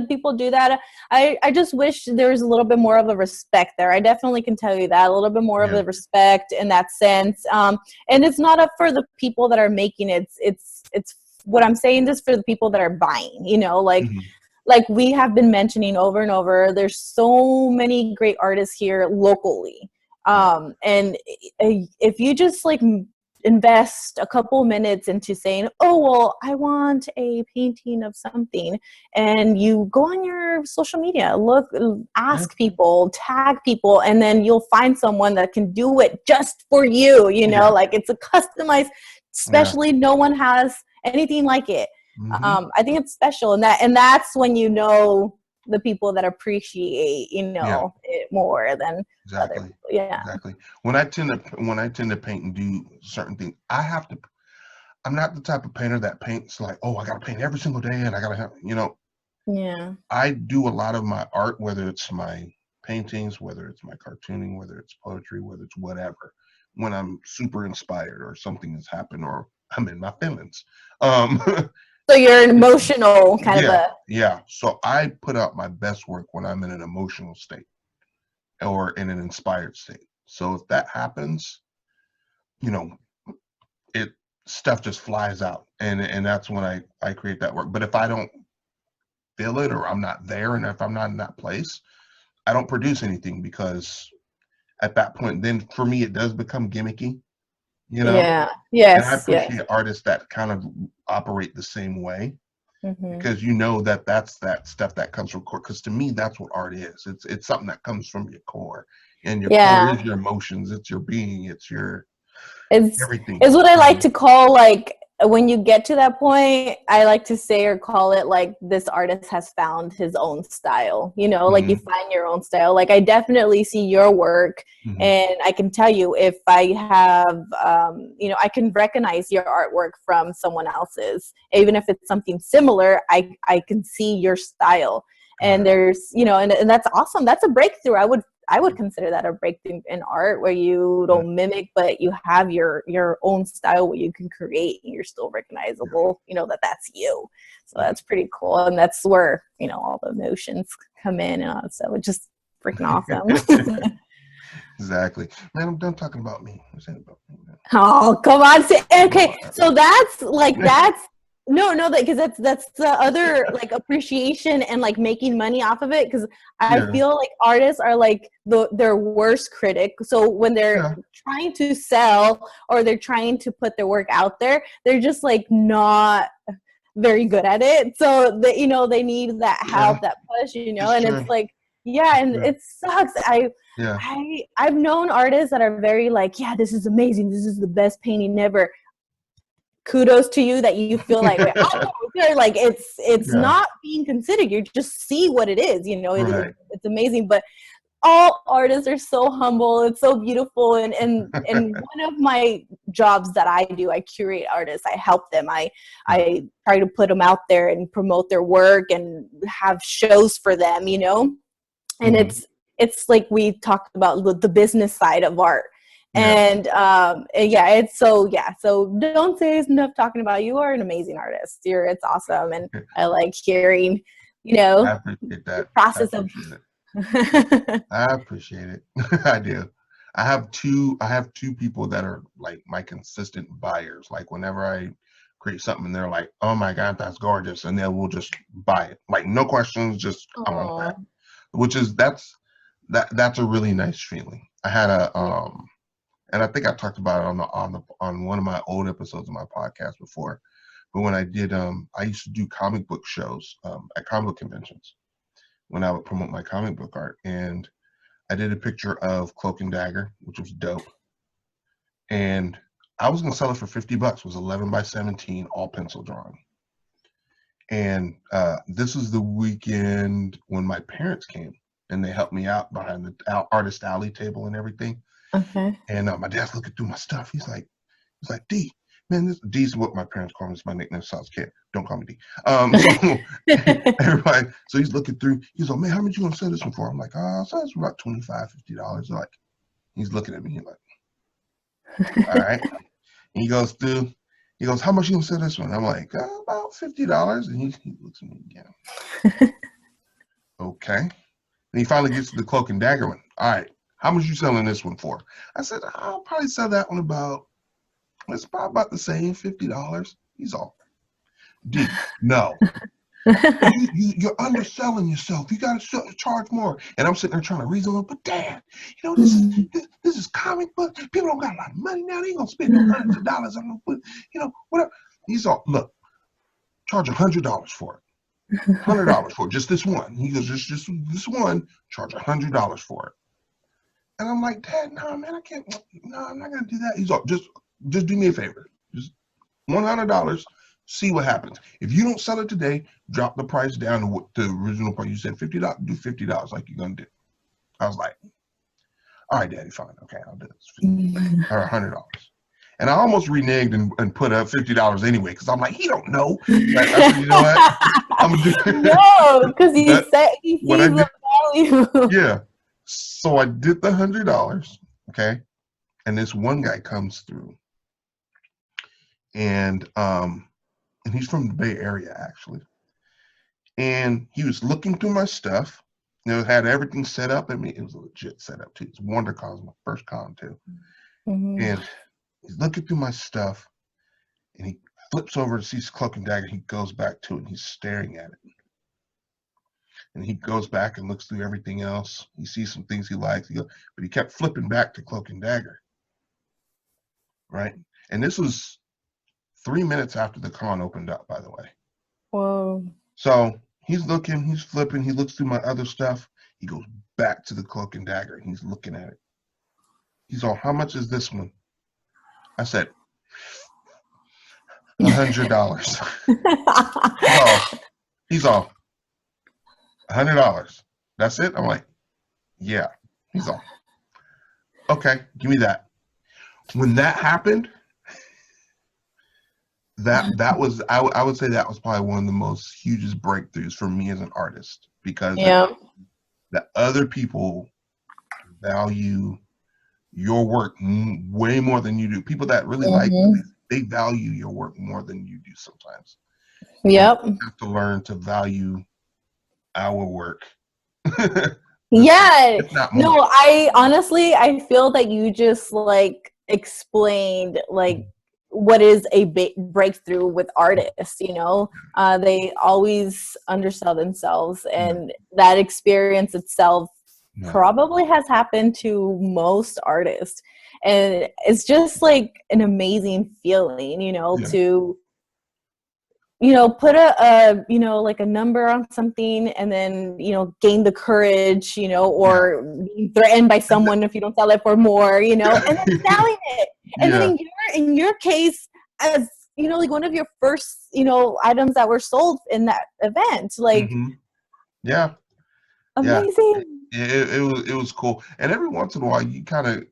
people do that. I just wish there was a little bit more of a respect there. I definitely can tell you that, a little bit more of Yeah. a respect in that sense. And it's not up for the people that are making it. It's what I'm saying. This for the people that are buying. Hmm. Like we have been mentioning over and over, there's so many great artists here locally. Yeah. And if you just like invest a couple minutes into saying, oh, well, I want a painting of something, and you go on your social media, look, Yeah. ask people, tag people, and then you'll find someone that can do it just for you. Yeah. Like it's a customized, Yeah. especially no one has anything like it. Hmm. I think it's special, and that's when the people that appreciate Yeah. it more than other Exactly. people. Yeah, Exactly. When I tend to paint and do certain things, I'm not the type of painter that paints like, oh, I gotta paint every single day and I gotta have, you know, yeah, I do a lot of my art, whether it's my paintings, whether it's my cartooning, whether it's poetry, whether it's whatever, when I'm super inspired or something has happened or I'm in my feelings. Um, so you're an emotional kind of yeah, a. yeah. So I put out my best work when I'm in an emotional state or in an inspired state. So if that happens, you know, it stuff just flies out, and that's when I create that work. But if I don't feel it or I'm not there, and if I'm not in that place, I don't produce anything because at that point, then for me, it does become gimmicky, you know? Yeah, And I yes, yes. appreciate artists that kind of operate the same way Hmm. because you know that's that stuff that comes from core. Because to me, that's what art is. It's something that comes from your core, and your core is Yeah, your emotions, it's your being, it's your it's everything. it's what I You like know? to call, like, when you get to that point, I like to say or call it like this artist has found his own style. Like you Hmm. find your own style. Like I definitely see your work, Hmm. and I can tell you if I have, I can recognize your artwork from someone else's, even if it's something similar. I can see your style, and Right. there's, and that's awesome. That's a breakthrough. I would consider that a breakthrough in art, where you Right. don't mimic, but you have your own style where you can create and you're still Yeah. recognizable, that's you. So Yeah. that's pretty cool. And that's where, all the emotions come in and all that stuff, which is freaking awesome. Exactly. Man, I'm done talking about me. This ain't about me, man. Oh, come on. Okay. Lord. So that's no, because that's the other, like, appreciation and like making money off of it. Because I Yeah. feel like artists are like their worst critic. So when they're Yeah. trying to sell or they're trying to put their work out there, they're just like not very good at it. So they need that Yeah. help, that push, It's and it's true. like, yeah, and Yeah. it sucks. Yeah. I've known artists that are very like, yeah, this is amazing. This is the best painting ever. kudos to you that you feel like, wait, I'll go with her. Like it's Yeah. not being considered. You just see what it is, Right. it's amazing. But all artists are so humble. It's so beautiful. And one of my jobs that I do, I curate artists. I help them. I try to put them out there and promote their work and have shows for them, and it's like we talked about the business side of art. And so don't say it's enough talking about you. Are an amazing artist. It's awesome. And I like hearing, I appreciate the that. process of I appreciate it. I do. I have two people that are like my consistent buyers. Like whenever I create something, they're like, "Oh my God, that's gorgeous," and then we'll just buy it. Like no questions, just I want that. Which is that's a really nice feeling. I had and I think I talked about it on one of my old episodes of my podcast before. But when I did, I used to do comic book shows at comic book conventions when I would promote my comic book art. And I did a picture of Cloak and Dagger, which was dope. And I was gonna sell it for $50. It was 11 by 17, all pencil drawing. And this was the weekend when my parents came and they helped me out behind the artist alley table and everything. Okay. And my dad's looking through my stuff. He's like, D, man, this D's what my parents call me. It's my nickname, South Kid. Don't call me D. So everybody, so he's looking through. He's like, man, how much you gonna sell this one for? I'm like, so it's about $25, $50. Like, he's looking at me. He's like, all right. And he goes through. He goes, how much you gonna sell this one? I'm like, about $50. And he looks at me again. Okay. And he finally gets to the Cloak and Dagger one. All right. How much you selling this one for? I said, I'll probably sell that one it's probably about the same, $50. He's all, D, no. You're underselling yourself. You got to charge more. And I'm sitting there trying to reason, but Dad, this is comic book. People don't got a lot of money now. They ain't going to spend no hundreds of dollars on whatever. He's all, look, charge $100 for it. $100 for it, just this one. He goes, just this one, charge $100 for it. And I'm like, Dad, no, man, I can't. No, I'm not gonna do that. He's all, just do me a favor. Just $100. See what happens. If you don't sell it today, drop the price down to what the original price. You said $50. Do $50 like you're gonna do. I was like, all right, Daddy, fine. Okay, I'll do this. Or $100. And I almost reneged and put up $50 anyway because I'm like, he don't know. Like, I said, you know what? I'm gonna do. No, because he sees the value. Yeah. So I did the $100, okay, and this one guy comes through, and he's from the Bay Area actually, and he was looking through my stuff. Had everything set up. I mean, it was a legit setup too. It's WonderCon, my first con too, and he's looking through my stuff, and he flips over to see Cloak and Dagger. He goes back to it, and he's staring at it. And he goes back and looks through everything else. He sees some things he likes, but he kept flipping back to Cloak and Dagger. Right? And this was 3 minutes after the con opened up, by the way. Whoa. So he's looking, he's flipping, he looks through my other stuff. He goes back to the Cloak and Dagger, and he's looking at it. He's all, how much is this one? I said, $100. He's all, $100. That's it? I'm like, yeah. He's all, okay, give me that. When that happened, that was I would say that was probably one of the most hugest breakthroughs for me as an artist, because that other people value your work way more than you do. People that really like you, they value your work more than you do sometimes. Yep. And you have to learn to value our work. Yeah. No, I honestly, I feel that you just like explained like what is a breakthrough with artists, they always undersell themselves, and that experience itself probably has happened to most artists, and it's just like an amazing feeling, to put a like a number on something, and then gain the courage, or be threatened by someone if you don't sell it for more, and then selling it. And then in your case, as like one of your first, items that were sold in that event. Like, Yeah. Yeah. amazing. It was cool. And every once in a while, you kind of,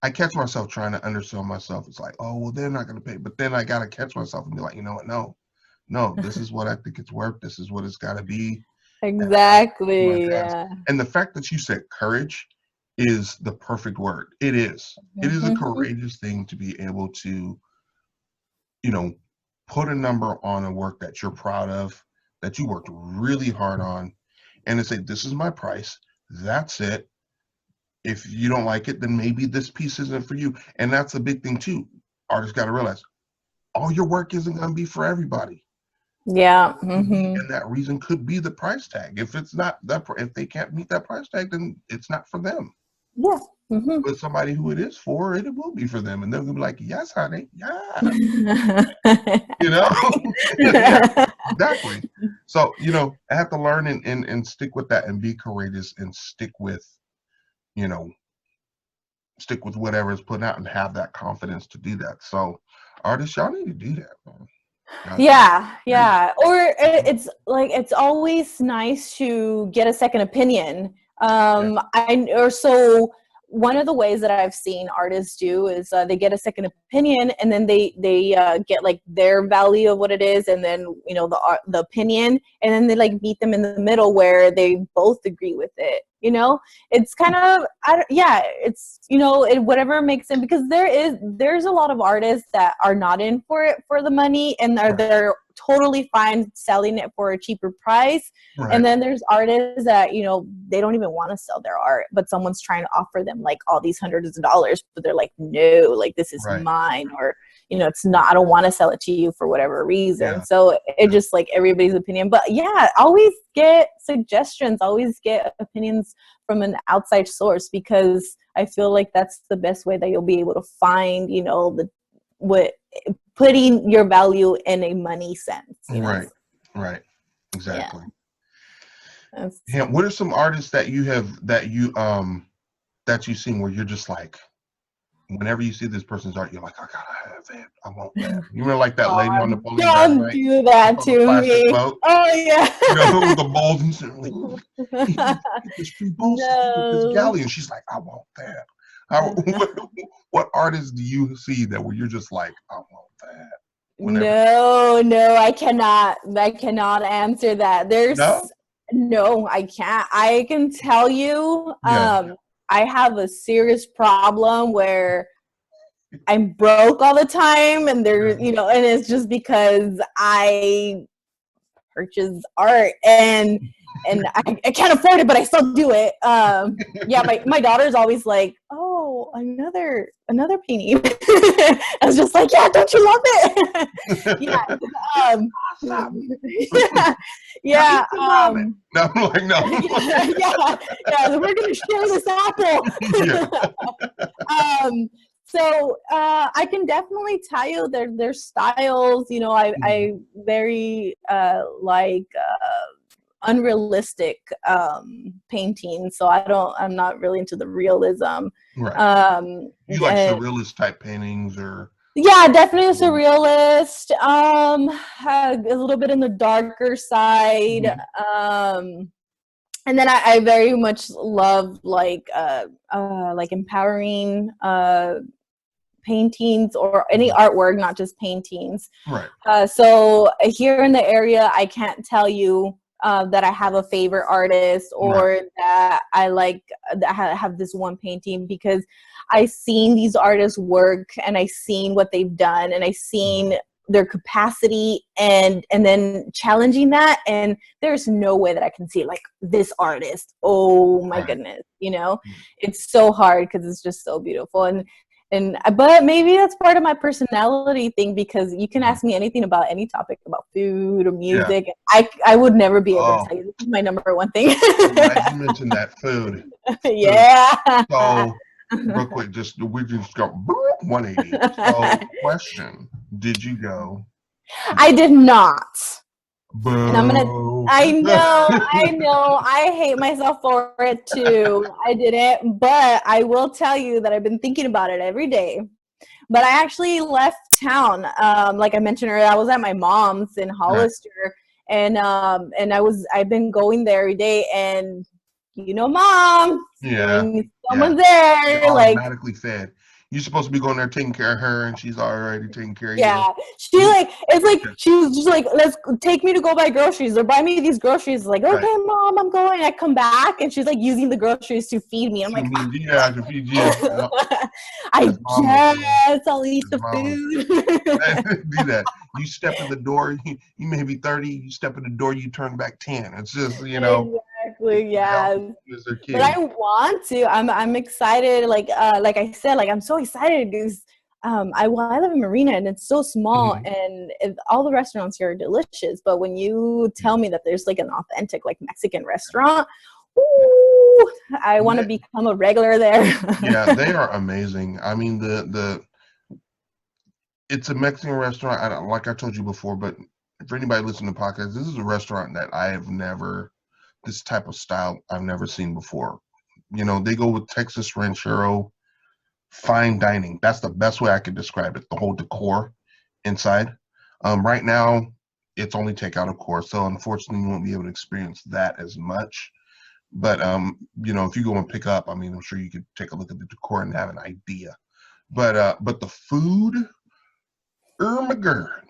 I catch myself trying to undersell myself. It's like, oh, well, they're not going to pay. But then I got to catch myself and be like, you know what? No, this is what I think it's worth. This is what it's got to be. Exactly. Yeah. And the fact that you said courage is the perfect word. It is. It is a courageous thing to be able to, put a number on a work that you're proud of, that you worked really hard on, and to say, this is my price. That's it. If you don't like it, then maybe this piece isn't for you. And that's a big thing too. Artists got to realize all your work isn't going to be for everybody. Yeah. And that reason could be the price tag. If it's not that, if they can't meet that price tag, then it's not for them. Yeah. But somebody who it is for, it will be for them. And they're going to be like, yes, honey. Yeah. Yeah, exactly. So, I have to learn and stick with that and be courageous and stick with whatever is put out and have that confidence to do that. So artists, y'all need to do that, man. Yeah. Or it's always nice to get a second opinion. So one of the ways that I've seen artists do is they get a second opinion, and then they get like their value of what it is, and then the opinion, and then they like meet them in the middle where they both agree with it. It's kind of it's whatever makes it, because there's a lot of artists that are not in for it for the money, and they're totally fine selling it for a cheaper price. Right. And then there's artists that they don't even want to sell their art, but someone's trying to offer them like all these hundreds of dollars, but they're like, no, like this is mine, or it's not, I don't want to sell it to you for whatever reason. Yeah. So it just like everybody's opinion. But yeah, always get suggestions, always get opinions from an outside source, because I feel like that's the best way that you'll be able to find, putting your value in a money sense. Right. Exactly. Yeah. What are some artists that you have that you've seen where you're just like, whenever you see this person's art, you're like, I gotta have that. I want that. You remember like that lady on the boat? Don't do that to me. Boat? Oh yeah. With the bowls and shit. Like, get this free bowl with this galley, and she's like, I want that. What artists do you see that where you're just like, I want that? No, I cannot answer that. No, I can't. I can tell you, I have a serious problem where I'm broke all the time, and and it's just because I purchase art and I can't afford it, but I still do it. My daughter's always like, oh, another painting. I was just like, yeah, don't you love it? Yeah. No, I'm like, no. Yeah, we're gonna share this apple. So I can definitely tell you their styles. I very like unrealistic painting, so I'm not really into the realism. Right. You like surrealist type paintings, or? Yeah, definitely a surrealist. A little bit in the darker side. And then I very much love like empowering paintings or any artwork, not just paintings. Right. So here in the area, I can't tell you that I have a favorite artist, or that I like, that I have this one painting, because I've seen these artists work, and I've seen what they've done, and I've seen their capacity, and then challenging that, and there's no way that I can see like this artist. Oh my goodness, it's so hard because it's just so beautiful. But maybe that's part of my personality thing, because you can ask me anything about any topic, about food or music. Yeah. I would never be able to tell you this is my number one thing. You mentioned that food. Yeah. So real quick, we just got 180. So question, did you go? I did not. Boo. And I know, I hate myself for it too. I didn't, but I will tell you that I've been thinking about it every day. But I actually left town. Like I mentioned earlier, I was at my mom's in Right. Hollister, and I've been going there every day, and mom, Yeah. when Yeah. someone's You're there, like, automatically fed. You're supposed to be going there taking care of her, and she's already taking care of you. yeah, she You like, it's like okay, she was just like, let's take me to go buy groceries or buy me these groceries. Like, right. okay, mom, I'm going. I come back and she's like using the groceries to feed me. I'm To like, me, yeah, to feed you. Yep. I As mamas do. guess I'll eat As the mamas food. do that. You step in the door, you may be 30, you step in the door, you turn back 10. It's just, Exactly, they all yeah. as their But kids. I want to. I'm excited. Like I said, like I'm so excited because I live in Marina and it's so small Mhm. and all the restaurants here are delicious. But when you Yeah. tell me that there's like an authentic like Mexican restaurant, Yeah. ooh, I want to They, become a regular there. yeah, they are amazing. I mean, the it's a Mexican restaurant. Like I told you before, but for anybody listening to podcasts, this is a restaurant that I have never, this type of style I've never seen before. They go with Texas Ranchero fine dining. That's the best way I could describe it. The whole decor inside. Right now, it's only takeout, of course, so unfortunately, you won't be able to experience that as much. But if you go and pick up, I mean, I'm sure you could take a look at the decor and have an idea. But the food, Ermagerd,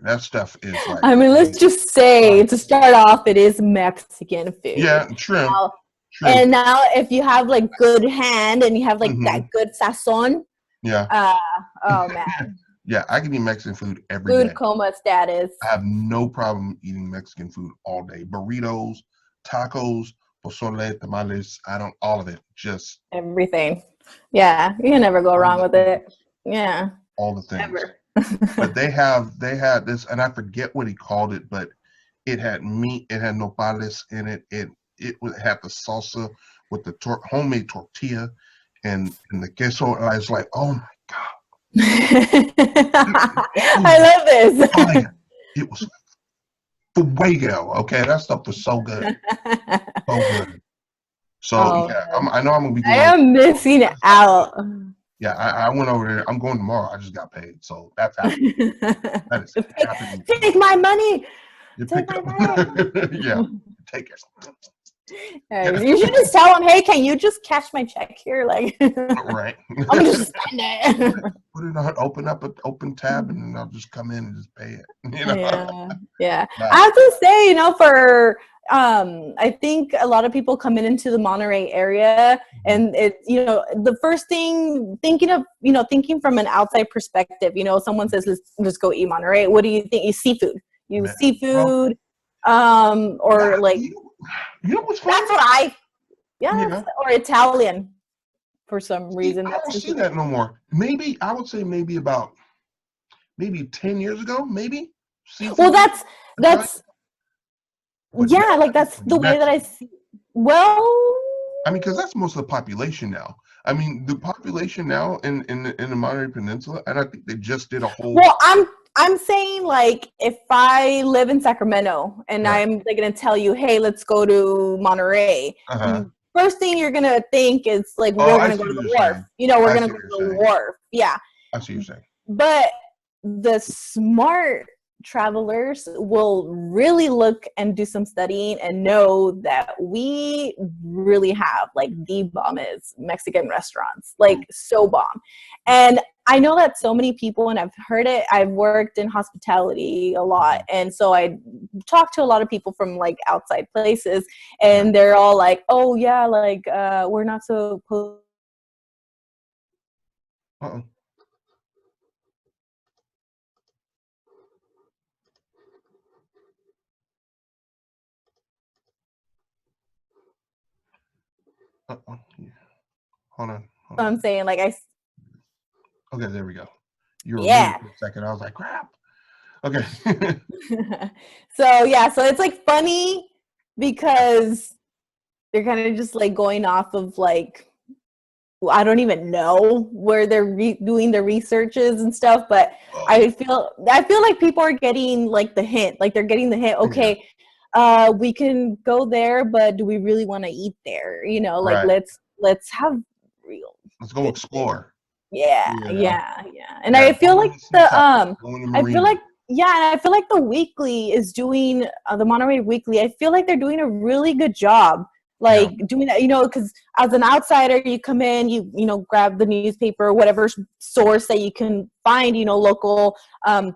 that stuff is like, I mean, let's just say to start off, it is Mexican food. yeah, shrimp, Now, shrimp. and now, if you have like good hand and you have like Hmm. that good sazon, Yeah, uh, oh man, yeah. I can eat Mexican food every food day. coma status, I have no problem eating Mexican food all day. Burritos, tacos, pozole, tamales. I don't all of it. Just everything. Yeah, you can never go all wrong the with things. it. Yeah, All the things. ever. But they had this, and I forget what he called it, but it had meat. It had nopales in it. It had the salsa with the homemade tortilla and the queso. And I was like, oh my god, it was I love this. fire. It was fuego. Okay, that stuff was so good, so good. So Oh yeah, man, I know I'm gonna be I going over am there. missing out. Yeah, I went over there. I'm going tomorrow. I just got paid, so that's happening. That is happening Take tomorrow. my money. You Take pick my up. Yeah, money. take it. Yeah, You should just tell them, hey, can you just cash my check here? Like, right. I'm gonna just spend it. Put it on. Open up an open tab, and then I'll just come in and just pay it. Yeah, yeah. I But have to say, for I think a lot of people coming into the Monterey area, and it, the first thing thinking from an outside perspective, someone says let's go eat Monterey. What do you think? You seafood, man, well, seafood, yeah. or like You know what's funny? that's what I yeah, Yeah. or Italian for some See, reason. I That's don't just see that no more. Maybe I would say maybe about maybe 10 years ago, maybe well, seafood Italian. that's But yeah, now like that's it's the way that I Mexican. see. Well, I mean, because that's most of the population now. I mean, the population now in the Monterey Peninsula, and I think they just did a whole well, I'm saying like if I live in Sacramento and right. I'm like gonna tell you, hey, let's go to Monterey. Uh-huh. First thing you're gonna think is like Oh, we're I gonna see go to what you're the wharf. saying. We're I gonna see go what to you're the saying. wharf. Yeah, I see what you're saying. but the smart travelers will really look and do some studying and know that we really have like the bombest Mexican restaurants, like Mm, so bomb. And I know that so many people, and I've heard it, I've worked in hospitality a lot. mhm. And so I talk to a lot of people from like outside places, Yeah. and they're all like, oh yeah, like we're not supposed. Uh-oh. Uh-oh. Yeah. Hold on. Hold I'm on. saying like Okay, there we go. You were muted yeah. for a second. I was like, crap. Okay. So yeah, so it's like funny because they're kind of just like going off of like I don't even know where they're doing the researches and stuff, but Oh, I feel like people are getting like the hint, like they're getting the hint. yeah. Okay, we can go there, but do we really want to eat there? Like Right. let's have real Let's go good food. explore. Yeah, You know, yeah, yeah. And yeah, I feel go like in the seaside, the go in the I feel marina. like yeah, and I feel like the Weekly is doing the Monterey Weekly. I feel like they're doing a really good job, Yeah, like doing that. You know, because as an outsider, you come in, you know, grab the newspaper, or whatever source that you can find, you know, local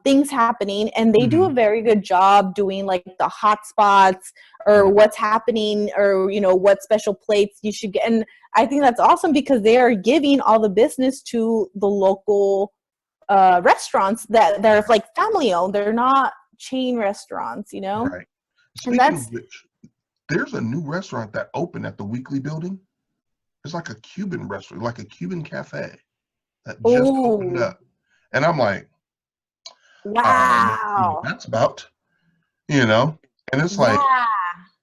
things happening, and they do a hmm, very good job doing like the hot spots or yeah, what's happening, or you know what special plates you should get. And I think that's awesome because they are giving all the business to the local restaurants that they're like family owned. They're not chain restaurants, you know? right. And Speaking of that's which, there's a new restaurant that opened at the Weekly building. It's like a Cuban restaurant, like a Cuban cafe that just opened oh up. And I'm like, let's see what wow. that's about, you know? And it's like, Yeah.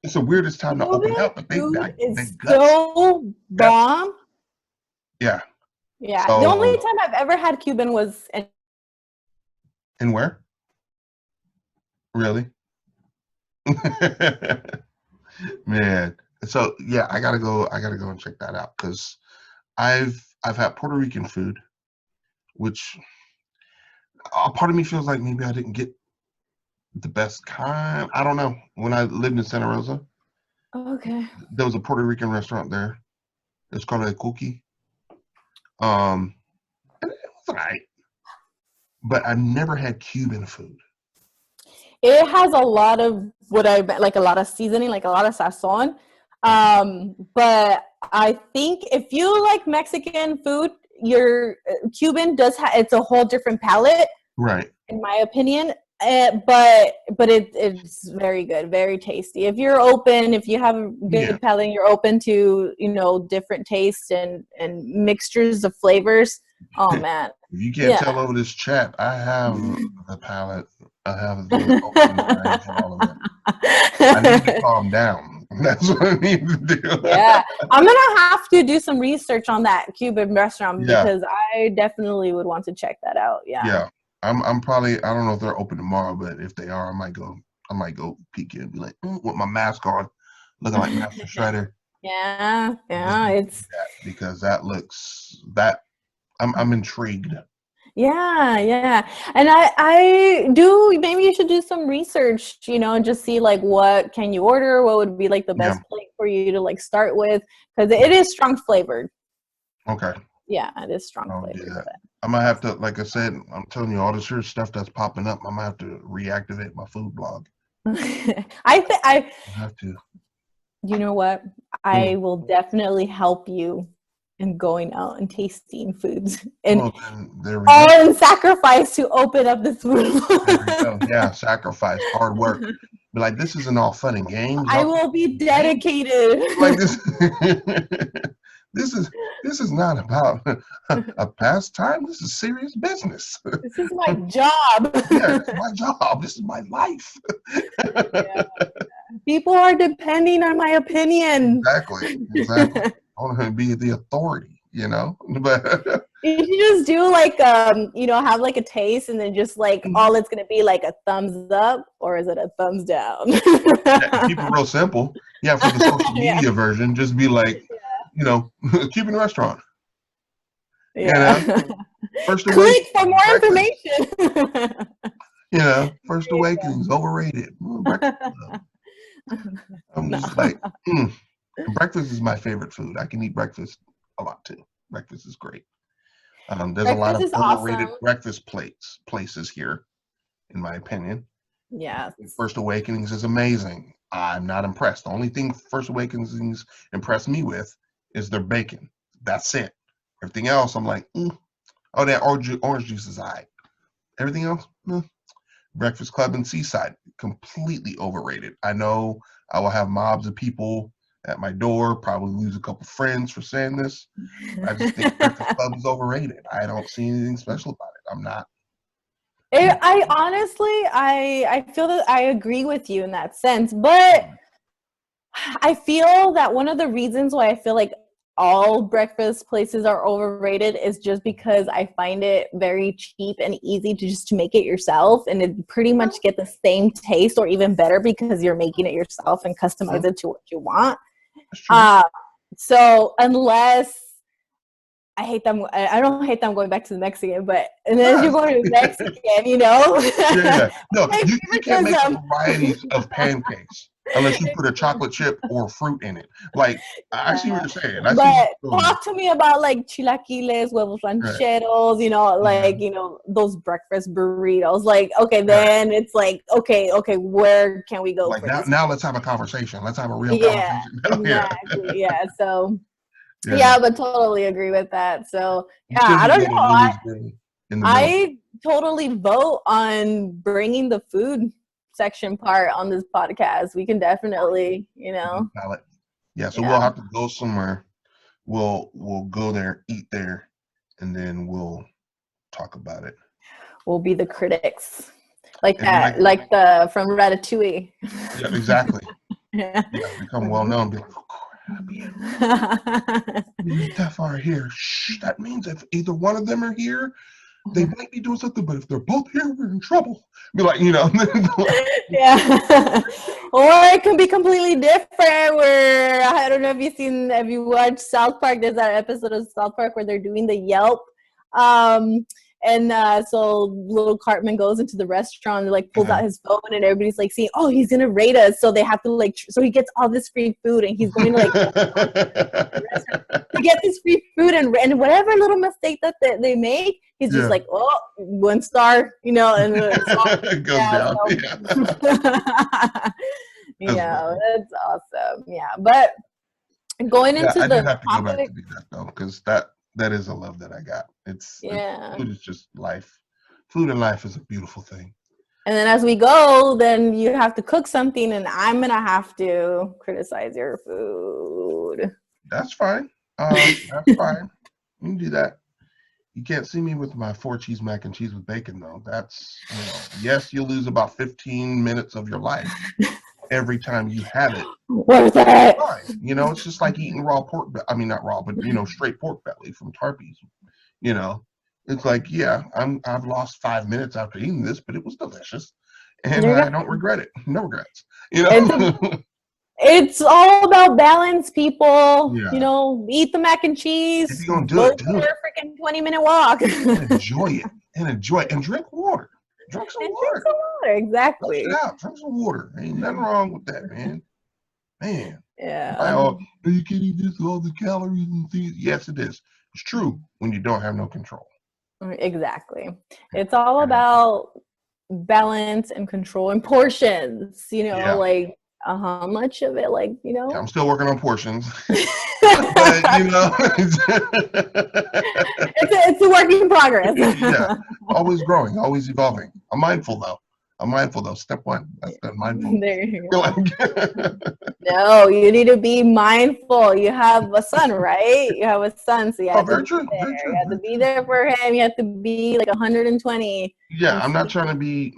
it's the weirdest time to open Cuban up, but food they is guts. so Yep. bomb. Yeah. Yeah. The only So, time I've ever had Cuban was and where? Really? Man. So yeah, I gotta go and check that out because I've had Puerto Rican food, which a part of me feels like maybe I didn't get the best kind. I don't know. When I lived in Santa Rosa, okay. there was a Puerto Rican restaurant there. It's called a cookie. Um, and it was alright, but I never had Cuban food. It has a lot of what I like, a lot of seasoning, like a lot of sazon. Okay. But I think if you like Mexican food, your Cuban does have, it's a whole different palette, Right. in my opinion. But it's very good, very tasty. If you're open, if you have a Yeah. good palate, and you're open to, you know, different tastes and mixtures of flavors. Oh If man, you can't yeah. tell over this chat, I have the palate. I have the open mind for all of it. I need to calm down. That's what I need to do. Yeah, I'm gonna have to do some research on that Cuban restaurant Yeah. because I definitely would want to check that out. Yeah. Yeah. I'm probably, I don't know if they're open tomorrow, but if they are, I might go peek in and be like, with my mask on, looking like Master Shredder. Yeah, Just yeah, go do it's that because that looks that I'm intrigued. yeah, yeah. And I do, maybe you should do some research, you know, and just see like what can you order, what would be like the Yeah. best plate for you to like start with because it is strong flavored. Okay. Yeah, it is strong I'll do flavored. that. I might have to, like I said, I'm telling you all this here stuff that's popping up. I might have to reactivate my food blog. But I I have to. you know what? Mm. I will definitely help you in going out and tasting foods and Well, then there we go. all in sacrifice to open up this food. There we go. Yeah, sacrifice, hard work. Be like, this isn't all fun and games. I Y'all will be games? dedicated. Like this. this is this is not about a pastime. This is serious business. This is my job. Yeah, it's my job. This is my life. Yeah. People are depending on my opinion. Exactly. Exactly. I want to be the authority, you know. But You should just do like you know, have like a taste and then just like all it's gonna be like a thumbs up or is it a thumbs down? keep it real simple. Yeah, for the social Yeah. media version, just be like, you know, Cuban restaurant. You know, Yeah. First Click for Awakening, more breakfast. information. You know, First Awakening's overrated. Breakfast Club. I'm No. just like, mm. Breakfast is my favorite food. I can eat breakfast a lot too. Breakfast is great. There's a lot Breakfast of is overrated awesome. places here, in my opinion. Yes. First Awakenings is amazing. I'm not impressed. The only thing First Awakenings impressed me with is their bacon. That's it. Everything else, I'm like, oh, that orange juice is high. Everything else, Breakfast Club and Seaside, completely overrated. I know I will have mobs of people at my door, probably lose a couple friends for saying this. I just think Breakfast Club is overrated. I don't see anything special about it. I'm not. I honestly, I feel that I agree with you in that sense, but I feel that one of the reasons why I feel like all breakfast places are overrated is just because I find it very cheap and easy to just to make it yourself and it pretty much get the same taste or even better because you're making it yourself and customize True. it to what you want. That's true. Uh, so unless I hate them. I don't hate them going back to the Mexican, but unless you're going to Mexican, you know. Yeah. No, My you can't make favoritism. varieties of pancakes unless you put a chocolate chip or fruit in it. Like I see what Yeah. you're saying. I see But what's going on. talk to me about like chilaquiles, huevos Right. rancheros, you know, Yeah. like, you know, those breakfast burritos. Like, okay, Right. then it's like, okay, where can we go Like for now, this? now let's have a conversation. Let's have a real Yeah, conversation. Yeah. exactly. Yeah. So, Yeah. yeah, but totally agree with that. So, You yeah, still I need to don't go know. to Lily's in the middle. I totally vote on bringing the food section part on this podcast. We can definitely, you know, Palette. Yeah, so yeah, we'll have to go somewhere. We'll go there, eat there, and then we'll talk about it. we'll be the critics. Like And that, like, like the from Ratatouille. yeah, exactly. Yeah. Yeah, become well known. Be like, oh crap, yeah. Me and Teffa are here. Shh, that means if either one of them are here, they might be doing something, but if they're both here, we're in trouble. Be like, you know. Yeah. Or it can be completely different where I don't know if you watched South Park, there's that episode of South Park where they're doing the Yelp. And so little Cartman goes into the restaurant and like pulls out his phone and everybody's like saying, oh, he's gonna rate us. So they have to like so he gets all this free food and he's going to like to get this free food and whatever little mistake that they make, he's just Yeah. like, oh, 1 star, you know, and It goes down. so. Yeah. Yeah, that's awesome. Yeah, but going Yeah, into I do the have to go back topic, to do that though, because that is a love that I got. It's yeah. food is just life. Food in life is a beautiful thing. And then as we go, then you have to cook something, and I'm gonna have to criticize your food. That's fine. That's fine. You can do that. You can't see me with my 4-cheese mac and cheese with bacon though. That's, yes, you'll lose about 15 minutes of your life every time you have it. Worth it. Fine. It's just like eating raw pork. I mean, not raw, but straight pork belly from Tarpey's. It's like, yeah, I've lost 5 minutes after eating this, but it was delicious, and I don't regret it. No regrets. It's all about balance, people. Yeah. Eat the mac and If cheese. you're gonna do Go it, for do it. a freaking 20-minute walk. Enjoy it, and drink water. Drink some water. Drink some water. Exactly. Flush it out. Drink some water. Ain't nothing wrong with that, man. Yeah. Oh, you can't eat this, all the calories and things. Yes, it is. It's true when you don't have no control. Exactly. It's all about balance and control and portions, Yeah. like how much of it, like, Yeah, I'm still working on portions. But, it's a work in progress. Yeah, always growing, always evolving. I'm mindful though. Step 1. That's the mindful. There you go. No, you need to be mindful. You have a son, right? You have a son, so you have to be there. You have to be there for him. You have to be like 120. Yeah, I'm not trying to be,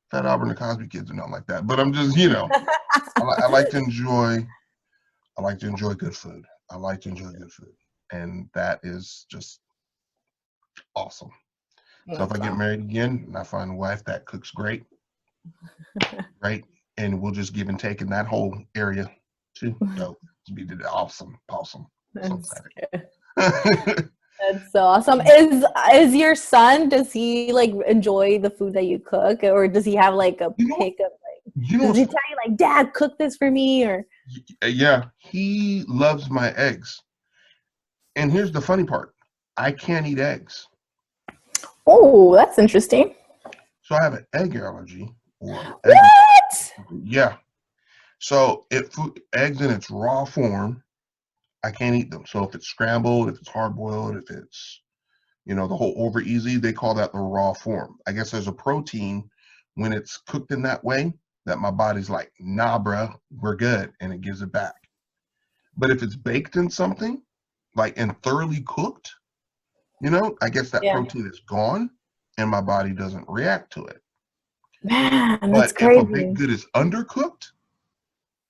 Fat Albert and the Cosby Kids or nothing like that. But I'm just, I like to enjoy good food. I like to enjoy good food. And that is just awesome. So if I get married again and I find a wife that cooks great, right? And we'll just give and take in that whole area too. So it'll be awesome. That's so awesome. Is your son, does he like enjoy the food that you cook, or does he have like a pick of does he tell you like, Dad, cook this for me? Or yeah, he loves my eggs. And here's the funny part. I can't eat eggs. Oh, that's interesting. So I have an egg allergy. What? Yeah. So eggs in its raw form, I can't eat them. So if it's scrambled, if it's hard boiled, if it's, the whole over easy, they call that the raw form. I guess there's a protein when it's cooked in that way that my body's like, nah, bruh, we're good. And it gives it back. But if it's baked in something, like and thoroughly cooked, I guess that protein is gone and my body doesn't react to it. Man, but that's crazy. If a baked good is undercooked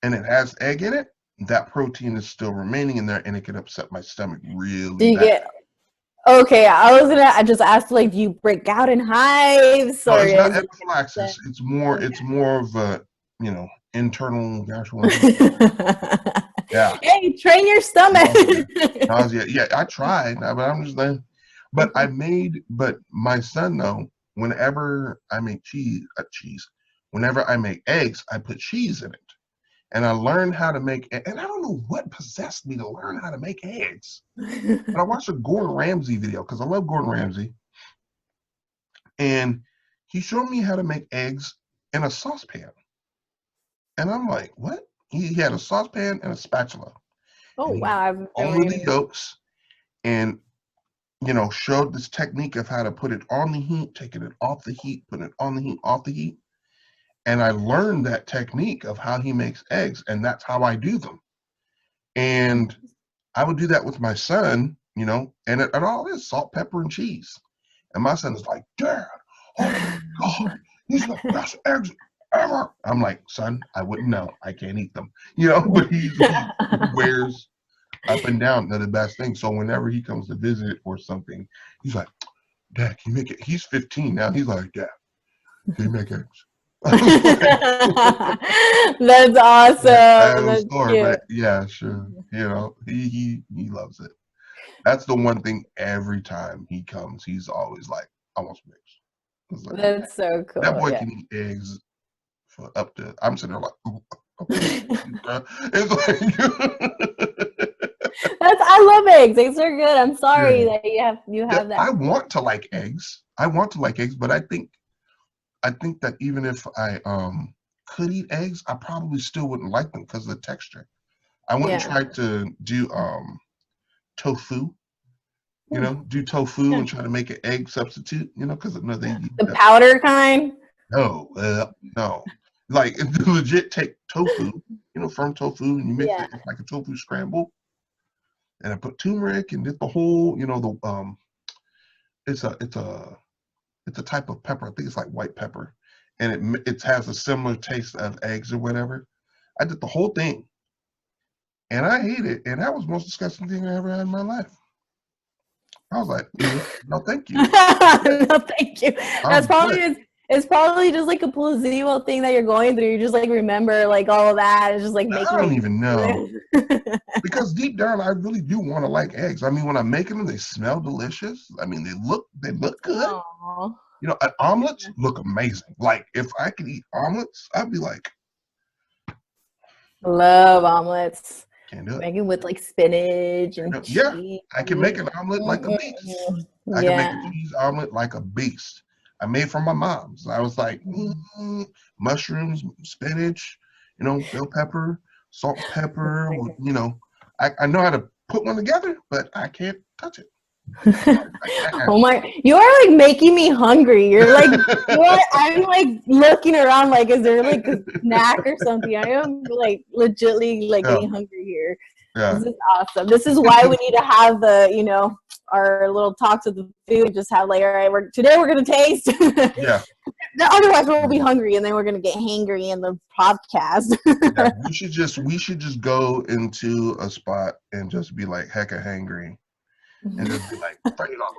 and it has egg in it, that protein is still remaining in there and it can upset my stomach really bad. Okay, I just asked, like, do you break out in hives? No, it's not anaphylaxis. It's more of a, internal gastrointestinal. Yeah. Hey, train your stomach. Nausea. Yeah, I tried, but I'm just like, but my son though, whenever I make whenever I make eggs, I put cheese in it. And I learned how to make, and I don't know what possessed me to learn how to make eggs. But I watched a Gordon Ramsay video because I love Gordon Ramsay. And he showed me how to make eggs in a saucepan. And I'm like, what? He had a saucepan and a spatula. Oh, And he wow. I've never over the even. yolks and, showed this technique of how to put it on the heat, taking it off the heat, putting it on the heat, off the heat. And I learned that technique of how he makes eggs, and that's how I do them. And I would do that with my son, and it all is salt, pepper, and cheese. And my son is like, Dad, oh my God, these are the best eggs ever. I'm like, son, I wouldn't know. I can't eat them. But he wears up and down. They're the best thing. So whenever he comes to visit or something, he's like, Dad, can you make it? He's 15 now. He's like, Dad, can you make eggs? That's awesome. I'm That's sorry, cute. but yeah, sure. He loves it. That's the one thing every time he comes, he's always like, I want some eggs. It's like, That's so that cool. boy Yeah. can eat eggs for up to, I'm sitting there like, okay, bro. It's like, I love eggs. Eggs are good. I'm sorry yeah. that you Yeah, have that. I want to like eggs. I want to like eggs, but I think that even if I could eat eggs, I probably still wouldn't like them because of the texture. I went and Yeah. tried to do tofu, Hmm. do tofu Yeah. and try to make an egg substitute, because they The powder kind. no, no, like legit take tofu, from tofu, and you mix Yeah. it. It's like a tofu scramble, and I put turmeric and did the whole, the it's a type of pepper. I think it's like white pepper, and it has a similar taste of eggs or whatever. I did the whole thing, and I ate it, and that was the most disgusting thing I ever had in my life. I was like, no, thank you. No, thank you. That's I'm probably good. it's probably just like a placebo thing that you're going through. You just like remember like all of that. It's just like I making don't it. even know. Because deep down, I really do want to like eggs. I mean, when I'm making them, they smell delicious. I mean, they look good. Aw. Omelets look amazing. Like if I could eat omelets, I'd be like, Love omelets. can't do it. Making with like spinach and Yeah, cheese. I can make an omelet like a beast. I can make a Yeah. cheese omelet like a beast. I made from my mom's. I was like, mushrooms, spinach, bell pepper, salt, pepper. I know how to put one together, but I can't touch it. Oh my, you are like making me hungry. You're like, I'm like looking around, like, is there like a snack or something? I am like legitly like Yeah, getting hungry here. yeah, This is awesome. This is why we need to have our little talks with the food. Just have like, all right, today we're gonna taste. yeah. Otherwise, we'll be hungry, and then we're gonna get hangry in the podcast. Yeah, we should just go into a spot and just be like hecka hangry and just be like,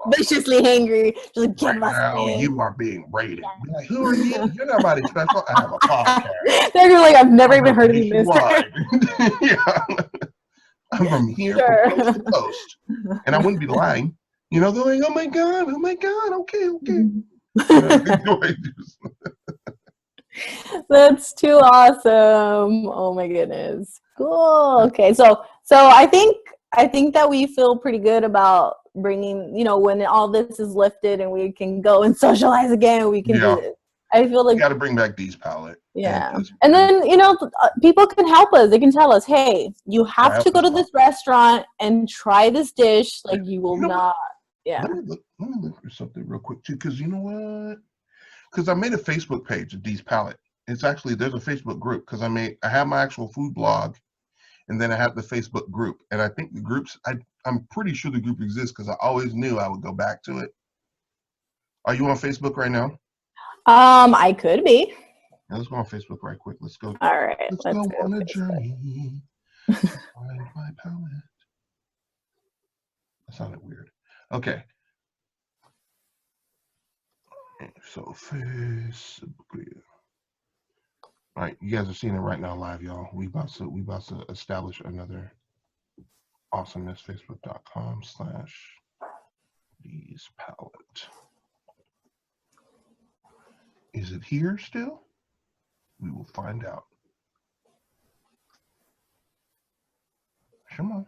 Viciously hangry. Just like, right give us now food. you are being rated. Be like, who are you? You're nobody special. I have a podcast. They're like, I've never I'm even heard heard of you, mister. nationwide. Yeah, I'm from here, from Sure. coast to coast, and I wouldn't be lying. They're like, oh my god, okay, okay. That's too awesome. Oh my goodness. Cool. Okay. So I think that we feel pretty good about bringing, when all this is lifted and we can go and socialize again, we can do Yeah, this. I feel we like, got to bring back Dee's palette and yeah. just And then, people can help us. They can tell us, hey, you try have out to the go to spot. this restaurant and try this dish. Yeah. Like, you will You know what? not. Yeah. Let me look for something real quick too, because you know what? Because I made a Facebook page of Dee's palette. There's a Facebook group because I have my actual food blog, and then I have the Facebook group, and I think the groups I'm pretty sure the group exists because I always knew I would go back to it. Are you on Facebook right now? I could be. Yeah, let's go on Facebook right quick. Let's go. All right. Let's Let's go go on a Facebook. journey to find my palette. That sounded weird. Okay. So Facebook. All right, you guys are seeing it right now live, y'all. We about to establish another awesomeness. Facebook.com/D's Palette. Is it here still? We will find out. Come on.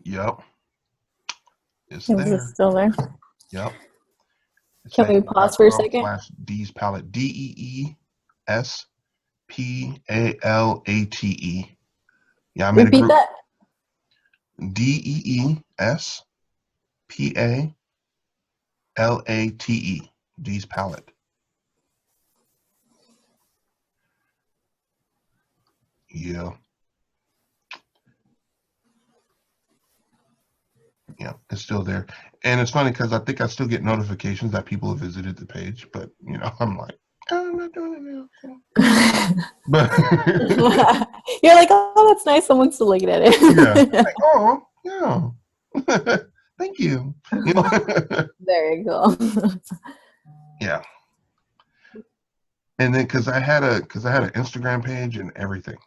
Yep. It's Is there. it still there? Yep. It's Can we pause for a second? /D's Palette. DEESPALATE. Yeah, I made Repeat a group. that. DEESPALATE. D's Palette. Yeah. Yeah, it's still there. And it's funny because I think I still get notifications that people have visited the page, but I'm like, oh, I'm not doing it now. But You're like, oh, that's nice. Someone's still looking at it. yeah, like, oh, yeah. Thank you. There you go. Yeah. And then because I had an Instagram page and everything.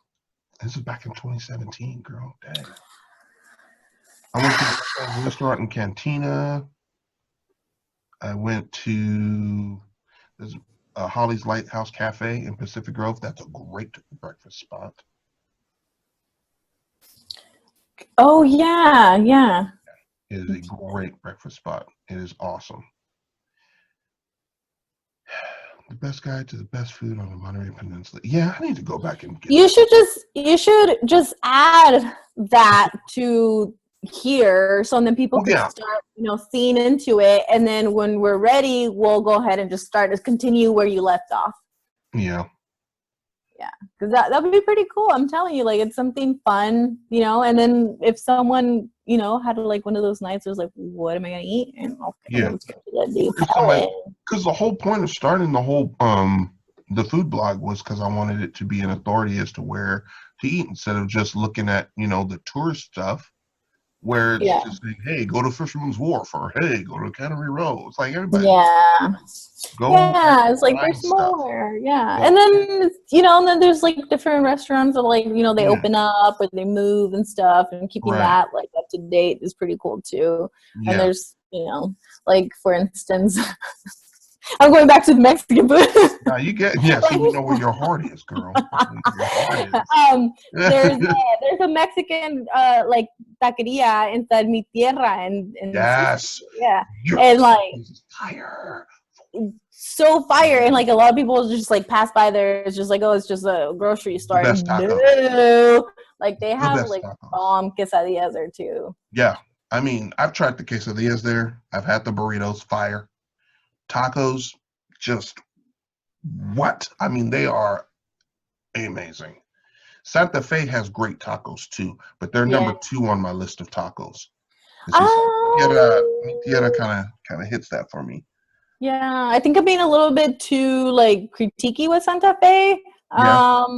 This is back in 2017, girl. Dang. I went to a restaurant in Cantina. I went to Holly's Lighthouse Cafe in Pacific Grove. That's a great breakfast spot. Oh, yeah, yeah. It is a great breakfast spot. It is awesome. The best guide to the best food on the Monterey Peninsula. Yeah, I need to go back and get You should just add that to here, so then people can start, seeing into it, and then when we're ready, we'll go ahead and just continue where you left off. Yeah. Yeah, because that would be pretty cool. I'm telling you, like, it's something fun, and then if someone, had like one of those nights, it was like, what am I gonna eat? And Because the whole point of starting the whole the food blog was because I wanted it to be an authority as to where to eat instead of just looking at the tourist stuff where it's just like, hey, go to Fisherman's Wharf, or hey, go to Cannery Row. It's like everybody. It's like there's more. Yeah. And then and then there's like different restaurants that like they open up or they move and stuff, and keeping that like up to date is pretty cool too. And there's like, for instance, I'm going back to the Mexican food. Now you get so you know where your heart is, girl. There's a Mexican like taqueria inside Mi Tierra, and yes, and like fire, so fire, and like a lot of people just like pass by there. It's just like, oh, it's just a grocery store. No, like they have like bomb quesadillas there too. Yeah, I mean, I've tried the quesadillas there. I've had the burritos, fire. Tacos, just what? I mean, they are amazing. Santa Fe has great tacos too, but they're number 2 on my list of tacos. Tierra kind of hits that for me. Yeah, I think I'm being a little bit too like critiquey with Santa Fe. I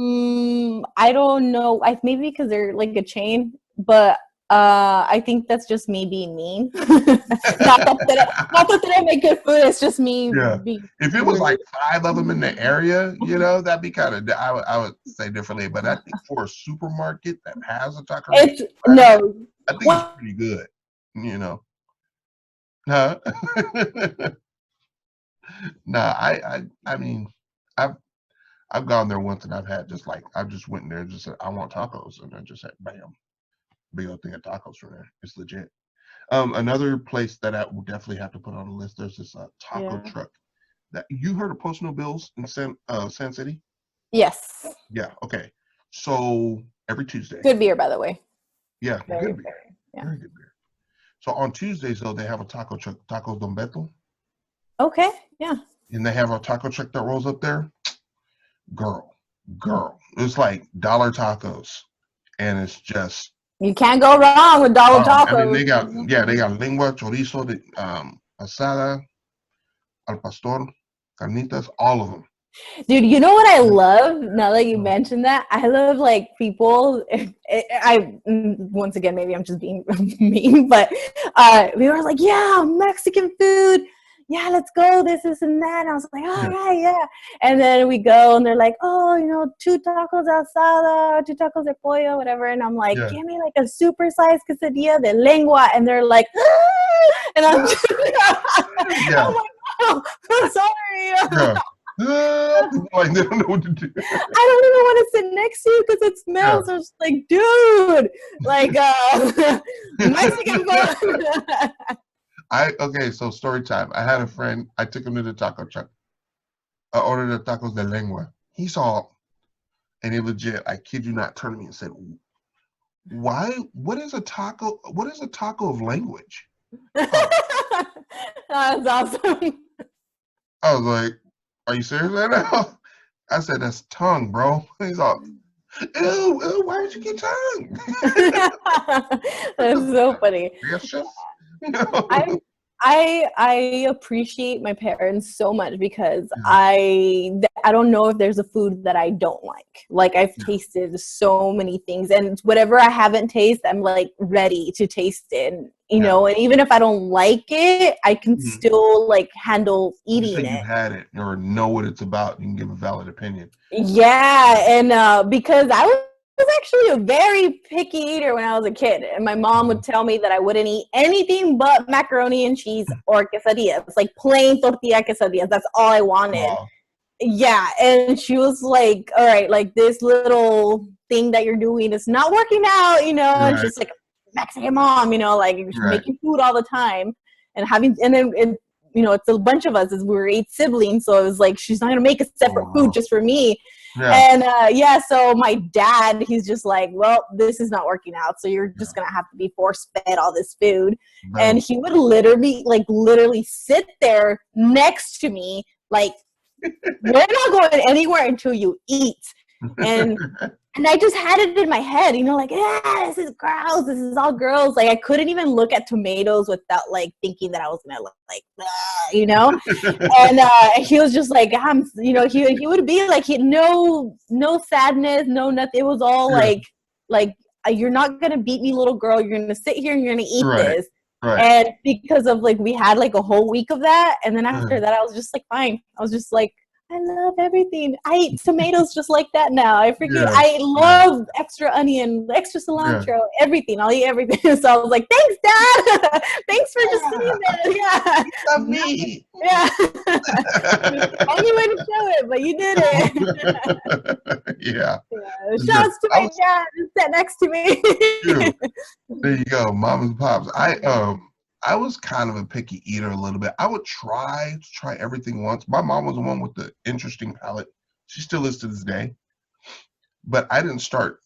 don't know. Maybe because they're like a chain, but I think that's just me being mean. not that they make good food. It's just me. Yeah. If it was like 5 of them in the area, that'd be kind of. I would say differently. But I think for a supermarket that has a taco, I think it's pretty good. Huh? Nah, I mean, I've gone there once and I've had I just went in there and just said I want tacos, and I just said bam, big old thing of tacos from there. It's legit. Another place that I will definitely have to put on the list. There's this taco truck that you heard of Post No Bills in San City. Yes. Yeah. Okay. So every Tuesday. Good beer, by the way. Yeah. Good beer. Yeah. Very good beer. So on Tuesdays though, they have a taco truck, Tacos Don Beto. Okay. Yeah. And they have a taco truck that rolls up there. Girl, it's like $1 tacos, and it's just you can't go wrong with $1 tacos. I mean, they got lengua, chorizo, asada, al pastor, carnitas, all of them. Dude, you know what I love? Now that you mentioned that, I love like people. Once again, maybe I'm just being mean, but we were like, yeah, Mexican food. yeah, let's go, this and that. And I was like, all right, yeah. And then we go, and they're like, oh, 2 tacos asada, 2 tacos de pollo, whatever. And I'm like, give me like a supersized quesadilla de lengua. And they're like, ah! And I'm just, oh my God, I'm sorry. Like they don't know what to do. I don't even want to sit next to you because it smells. So it's like, dude, like Mexican food. Okay, so story time. I had a friend. I took him to the taco truck. I ordered the tacos de lengua. He saw, and he legit, I kid you not, turned to me and said, "Why? What is a taco? What is a taco of language?" Oh. That's awesome. I was like, "Are you serious right now?" I said, "That's tongue, bro." He's all, ew, why would you get tongue? That's so funny. Yes, chef. I appreciate my parents so much because I don't know if there's a food that I don't like. Like I've tasted so many things, and whatever I haven't tasted, I'm like ready to taste it. And, and even if I don't like it, I can still like handle eating it. You've had it or know what it's about. You can give a valid opinion. Yeah, and because I was actually a very picky eater when I was a kid, and my mom would tell me that I wouldn't eat anything but macaroni and cheese or quesadillas. It's like plain tortilla quesadillas. That's all I wanted. Yeah, and she was like, all right, like this little thing that you're doing is not working out, and she's like Mexican mom, like making food all the time and then it's a bunch of us, as we were 8 siblings, so it was like she's not gonna make a separate food just for me. And so my dad, he's just like, well, this is not working out, so you're just gonna have to be force fed all this food. And he would literally sit there next to me like, we're not going anywhere until you eat. And I just had it in my head, like, this is gross. This is all gross. Like, I couldn't even look at tomatoes without, like, thinking that I was going to look like, And he was just like, he would be like, no sadness, no nothing. It was all like, you're not going to beat me, little girl. You're going to sit here and you're going to eat this. Right. And because of, like, we had, like, a whole week of that. And then after that, I was just like, fine. I was just like, I love everything. I eat tomatoes just like that now. I love extra onion, extra cilantro, everything. I'll eat everything. So I was like, thanks, Dad. Thanks for just saying that. Yeah. Love me. Yeah. Only way to show it, but you did it. Yeah. Shouts to my dad who sat next to me. There you go, mamas and pops. I was kind of a picky eater a little bit. I would try everything once. My mom was the one with the interesting palate. She still is to this day. But I didn't start,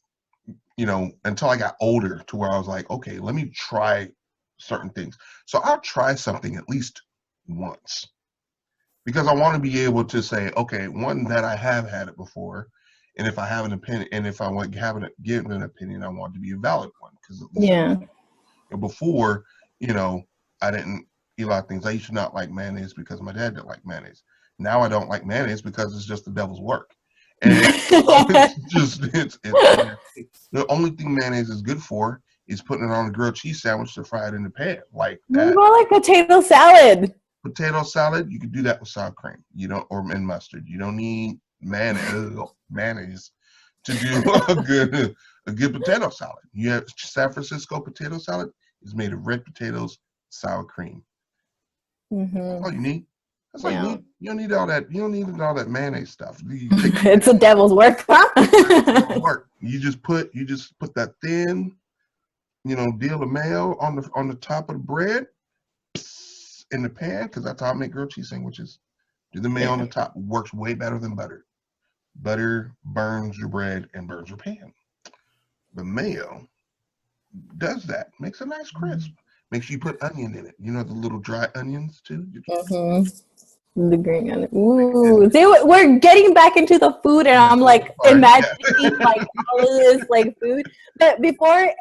until I got older to where I was like, okay, let me try certain things. So I'll try something at least once because I want to be able to say, okay, one, that I have had it before. And if I have an opinion, and if I want to give an opinion, I want it to be a valid one. Because before, I didn't eat a lot of things. I used to not like mayonnaise because my dad didn't like mayonnaise. Now I don't like mayonnaise because it's just the devil's work. And it's the only thing mayonnaise is good for is putting it on a grilled cheese sandwich to fry it in the pan. Like that. More like potato salad. Potato salad, you could do that with sour cream, and mustard. You don't need mayonnaise to do a good potato salad. You have San Francisco potato salad is made of red potatoes, sour cream. That's all you need. That's all you need. You don't need all that. You don't need all that mayonnaise stuff. It's the devil's work, huh? You just put that thin, deal of mayo on the top of the bread in the pan, because that's how I make grilled cheese sandwiches. Do the mayo on the top. Works way better than butter. Butter burns your bread and burns your pan. The mayo does that. Makes a nice crisp. Make sure you put onion in it. The little dry onions too. The green onion. Ooh, we're getting back into the food, and I'm like imagining like all of this like food. But before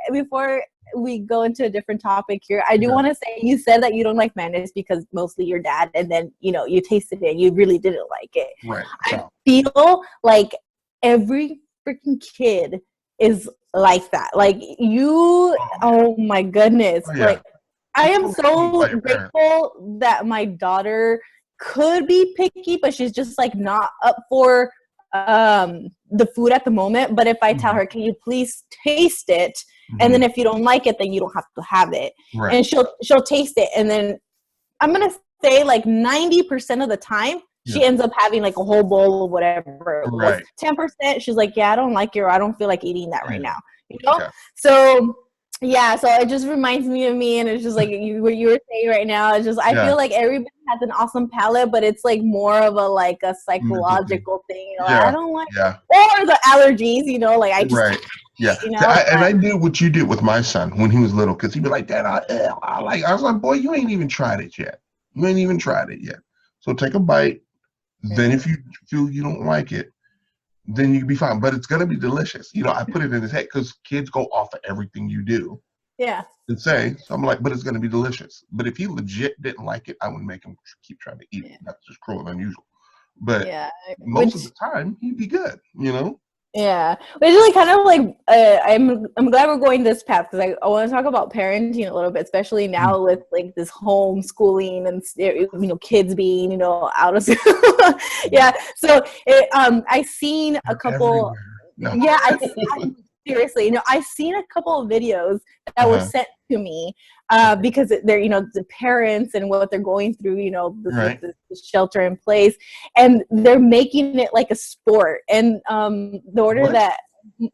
we go into a different topic here, I do want to say, you said that you don't like mayonnaise because mostly your dad, and then you tasted it and you really didn't like it. Right. I feel like every freaking kid is like that. Like oh my goodness. Like I It's am so sweet by so your parents. grateful that my daughter could be picky, but she's just like not up for the food at the moment. But if I tell Mhm. her, can you please taste it? And then Mhm. if you don't like it, then you don't have to have it. Right. And she'll taste it. And then I'm gonna say like 90% of the time, Yeah. she ends up having like a whole bowl of whatever it was. Right. 10%, she's like, yeah, I don't like it, or I don't feel like eating that right Yeah. now. You know? Yeah. So yeah, so it just reminds me of me, and it's just like what you were saying right now. It's just I Yeah. feel like everybody has an awesome palate, but it's like more of a like a Mental thing. psychological thing. You know, like, I Yeah. don't like, Yeah. or the allergies. You know, like I just Right. Yeah. you See, know. and But I did what you did with my son when he was little, because he'd be like, Dad, I like. I was like, boy, you ain't even tried it yet. You ain't even tried it yet. So take a bite. Then if you feel you don't like it, then you can be fine. But it's gonna be delicious. You know, I put it in his head because kids go off of everything you do yeah, and say. So I'm like, but it's gonna be delicious. But if he legit didn't like it, I wouldn't make him keep trying to eat it. yeah, That's just cruel and unusual. But yeah. most of Which the time, he'd be good. You know. yeah, which is like kind of like I'm glad we're going this path because I want to talk about parenting a little bit, especially Mm. now with like this homeschooling and kids being out of school. Yeah, so I seen a They're couple. everywhere. No. Yeah, I seriously, I seen a couple of videos that were Uh-huh. sent to me Okay. because they're the parents and what they're going through, with Right. the shelter in place, and they're making it like a sport. And the order What? that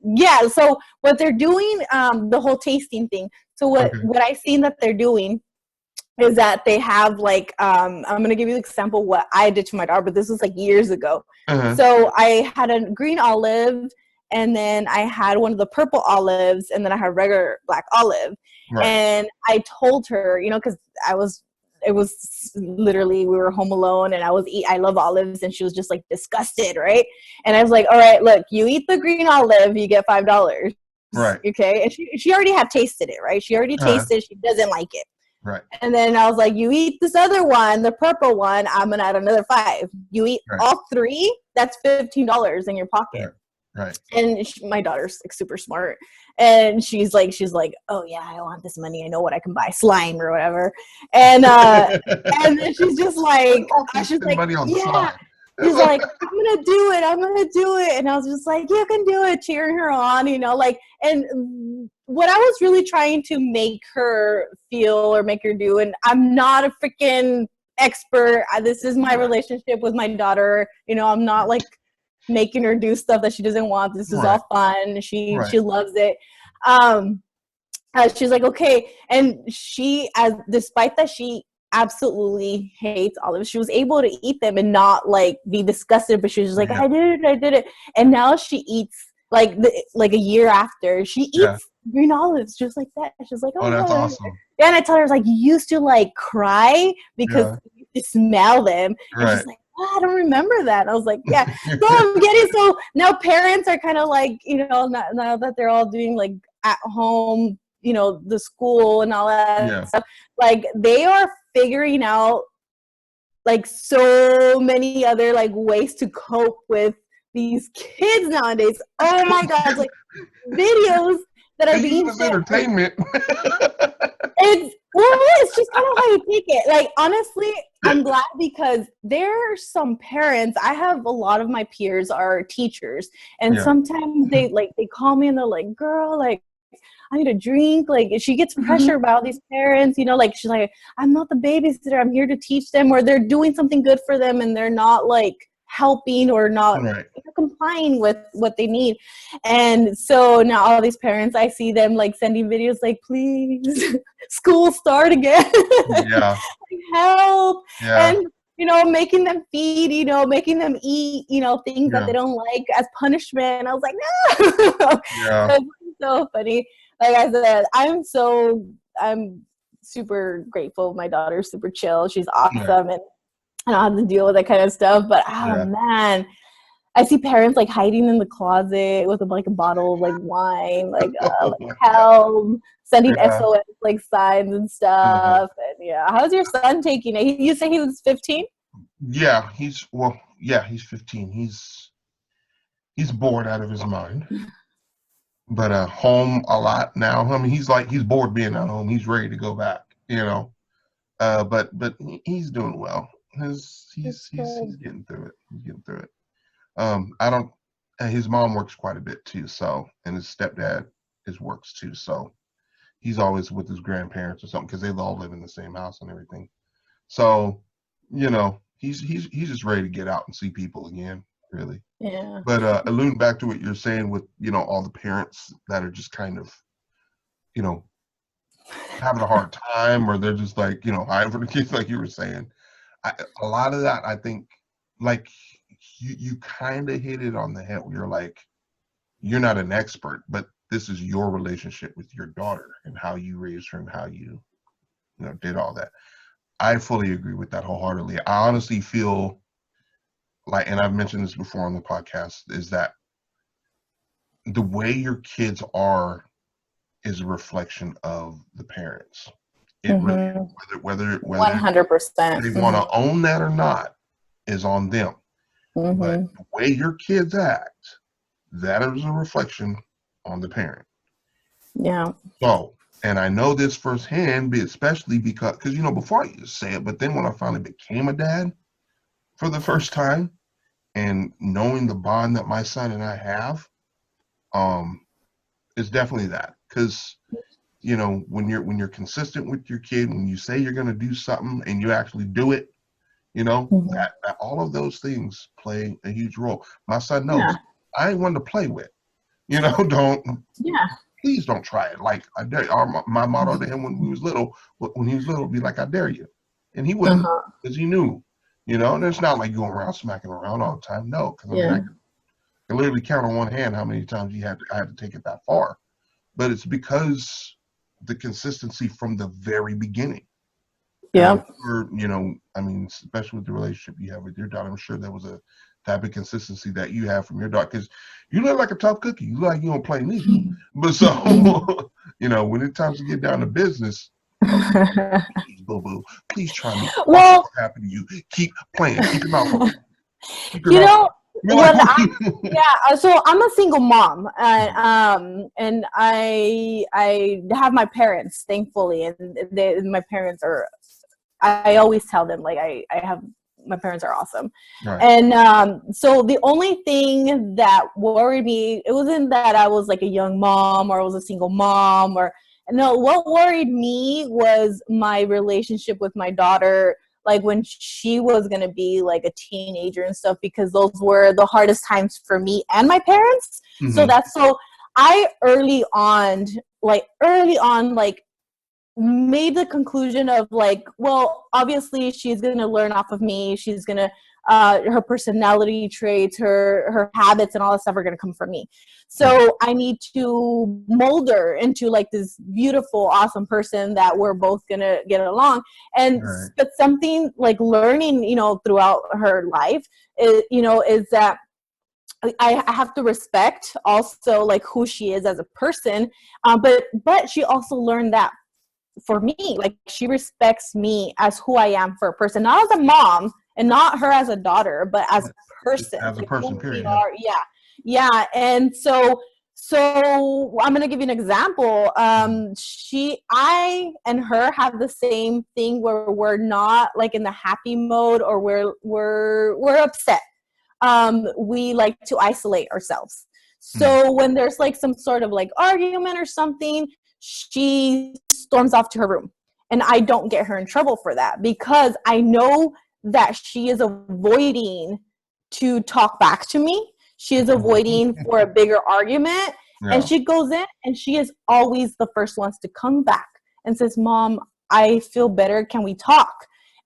yeah, so what they're doing, the whole tasting thing. So Okay. what I seen that they're doing is that they have like I'm gonna give you an example of what I did to my daughter, but this was like years ago. Uh-huh. So I had a green olive, and then I had one of the purple olives, and then I had regular black olive. Right. And I told her, because it was literally we were home alone, and I love olives, and she was just like disgusted, right? And I was like, all right, look, you eat the green olive, you get $5. Right. Okay, and she already had tasted it, right? She already Uh-huh. tasted it, she doesn't like it. Right. And then I was like, you eat this other one, the purple one, I'm gonna add another 5. You eat Right. all 3, that's $15 in your pocket. Right. Right. And my daughter's like super smart, and she's like, oh yeah, I want this money, I know what I can buy, slime or whatever. And then she's just Why do like, all kids she's spend like, money on yeah. slime? She's like, I'm gonna do it. And I was just like, you can do it, cheering her on, like, and what I was really trying to make her feel or make her do, and I'm not a freaking expert. This is my relationship with my daughter. I'm not like making her do stuff that she doesn't want. This is Right. all fun. She Right. loves it. Um, she's like, okay. And despite that she absolutely hates olives, she was able to eat them and not like be disgusted, but she was just like, Yeah. I did it. And now she eats like a year after, she Yeah. eats green olives just like that. She's like, oh Oh, that's yeah. awesome. Yeah, and I told her, I was like, you used to like cry because Yeah. you smell them. And Right. she's like, oh, I don't remember that. And I was like, yeah. So I'm getting, so now parents are kind of like, now that they're all doing like at home, the school and all that Yeah. stuff, like they are figuring out like so many other like ways to cope with these kids nowadays. Oh my God, like videos that are They use it being as sent. entertainment. It's just kind of how you take it. Like, honestly, I'm glad because there are some parents. I have a lot of my peers are teachers, and Yeah. sometimes they call me and they're like, "Girl, like, I need a drink." Like, she gets pressure by all these parents. Like she's like, "I'm not the babysitter. I'm here to teach them," or they're doing something good for them and they're not like helping or not Right. complying with what they need. And so now all these parents, I see them like sending videos like, please, school start again. Yeah. Help. Yeah. And making them feed, making them eat, things that Yeah. they don't like as punishment. I was like, no. Yeah. So it's so funny. Like I said, I'm super grateful. My daughter's super chill. She's awesome. And I don't have to deal with that kind of stuff. But oh Yeah. man, I see parents like hiding in the closet with like a bottle of like wine, like Oh like my God. help, sending Yeah. SOS like signs and Uh-huh. stuff. And yeah, how's your son taking it? You say he was 15? Yeah. He's 15. He's bored out of his mind. But home a lot now. I mean, he's bored being at home. He's ready to go back. you know. But he's doing well. He's getting through it. He's getting through it. I don't. His mom works quite a bit too, so, and his stepdad works too, so he's always with his grandparents or something because they all live in the same house and everything. So, he's just ready to get out and see people again, really. Yeah. But alluding back to what you're saying with all the parents that are just kind of you know having a hard time, or they're just like hiding for the kids, like you were saying. A lot of that, I think, like you kind of hit it on the head. Where you're like, you're not an expert, but this is your relationship with your daughter and how you raised her and how you did all that. I fully agree with that wholeheartedly. I honestly feel like, and I've mentioned this before on the podcast, is that the way your kids are is a reflection of the parents. It really is. Whether 100%. they want to own that or not is on them. But the way your kids act, that is a reflection on the parent. Yeah. So, and I know this firsthand, especially because before I used to say it, but then when I finally became a dad for the first time, and knowing the bond that my son and I have, it's definitely that. Because when you're consistent with your kid, when you say you're going to do something and you actually do it, that all of those things play a huge role. My son knows I ain't one to play with. Please don't try it. Like, I dare you. My motto to him when he was little would be like, I dare you. And he wouldn't, because he knew, and it's not like going around smacking around all the time. No, because I can literally count on one hand how many times I had to take it that far. But it's because the consistency from the very beginning. Yeah. Especially with the relationship you have with your daughter, I'm sure there was a type of consistency that you have from your daughter, because you look like a tough cookie. You look like you don't play neither. But so, when it's time to get down to business, please, boo-boo, please try me. Well, what happened to you? Keep playing. Keep your mouth open. So I'm a single mom, and I have my parents, thankfully, and my parents are. I always tell them, like, my parents are awesome. Right. And so the only thing that worried me, it wasn't that I was like a young mom or I was a single mom, no, what worried me was my relationship with my daughter, like when she was going to be like a teenager and stuff, because those were the hardest times for me and my parents. So I early on, made the conclusion of like, well, obviously she's going to learn off of me. She's going to, her personality traits, her habits and all that stuff are going to come from me. So I need to mold her into like this beautiful, awesome person that we're both going to get along. And, but something like learning, throughout her life is that I have to respect also like who she is as a person. But she also learned that for me, like she respects me as who I am for a person, not as a mom and not her as a daughter, but as a person. As a person, period. Yeah. And so I'm going to give you an example. I and her have the same thing where we're not like in the happy mode or we're upset. We like to isolate ourselves. So when there's like some sort of like argument or something, she storms off to her room, and I don't get her in trouble for that because I know that she is avoiding to talk back to me. She is avoiding for a bigger argument, and she goes in and she is always the first ones to come back and says, Mom, I feel better. Can we talk?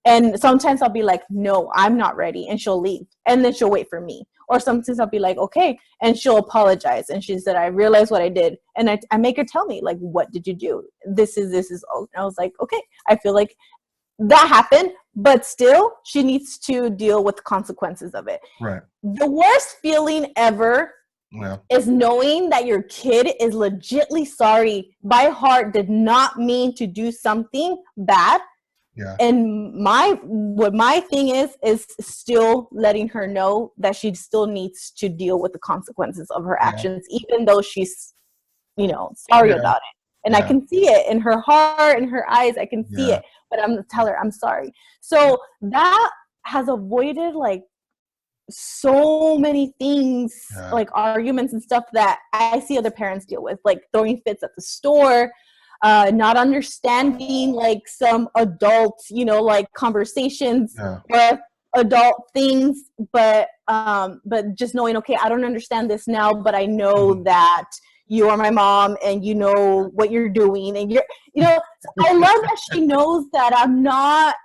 And sometimes I'll be like, no, I'm not ready. And she'll leave. And then she'll wait for me. Or sometimes I'll be like, okay. And she'll apologize. And she said, I realized what I did. And I make her tell me, like, what did you do? This is. And I was like, okay, I feel like that happened. But still, she needs to deal with the consequences of it. Right. The worst feeling ever is knowing that your kid is legitly sorry, by heart, did not mean to do something bad. Yeah. And my thing is still letting her know that she still needs to deal with the consequences of her actions, even though she's, sorry about it. And I Yeah. can see it in her heart, in her eyes. I can see Yeah. it, but I'm gonna tell her I'm sorry. So that has avoided like so many things, Yeah. like arguments and stuff that I see other parents deal with, like throwing fits at the store, not understanding like some adult, like conversations Yeah. or adult things, but just knowing, okay, I don't understand this now, but I know Mhm. that you are my mom and you know what you're doing, and I love that she knows that I'm not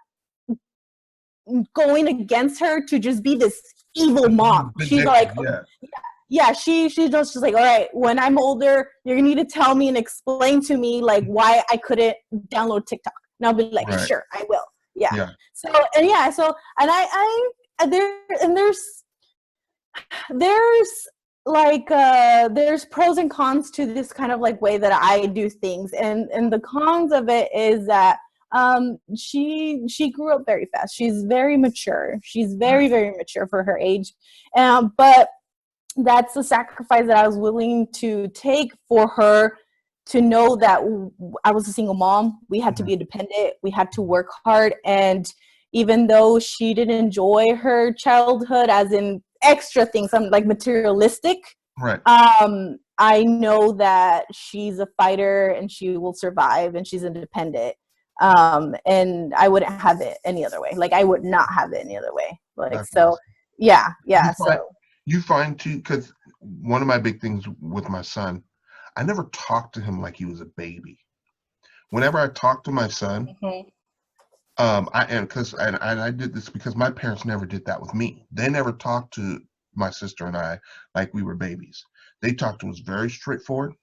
going against her to just be this evil mom. She's like, Vindictive. Yeah. yeah, she's just like, all right, when I'm older, you're gonna need to tell me and explain to me like why I couldn't download TikTok. And I'll be like, Right. sure, I will. Yeah. Yeah. So and there's like there's pros and cons to this kind of like way that I do things, and the cons of it is that she grew up very fast. She's very mature. She's very, very mature for her age. But that's the sacrifice that I was willing to take for her to know that I was a single mom. We had to be independent. We had to work hard. And even though she didn't enjoy her childhood, as in extra things, some like materialistic, Right. I know that she's a fighter and she will survive and she's independent. And I wouldn't have it any other way. Like I would not have it any other way. Like, That's so awesome. yeah. You find, So you find too, because one of my big things with my son, I never talked to him like he was a baby. Whenever I talk to my son, mhm. I did this because my parents never did that with me. They never talked to my sister and I like we were babies. They talked to us very straightforward,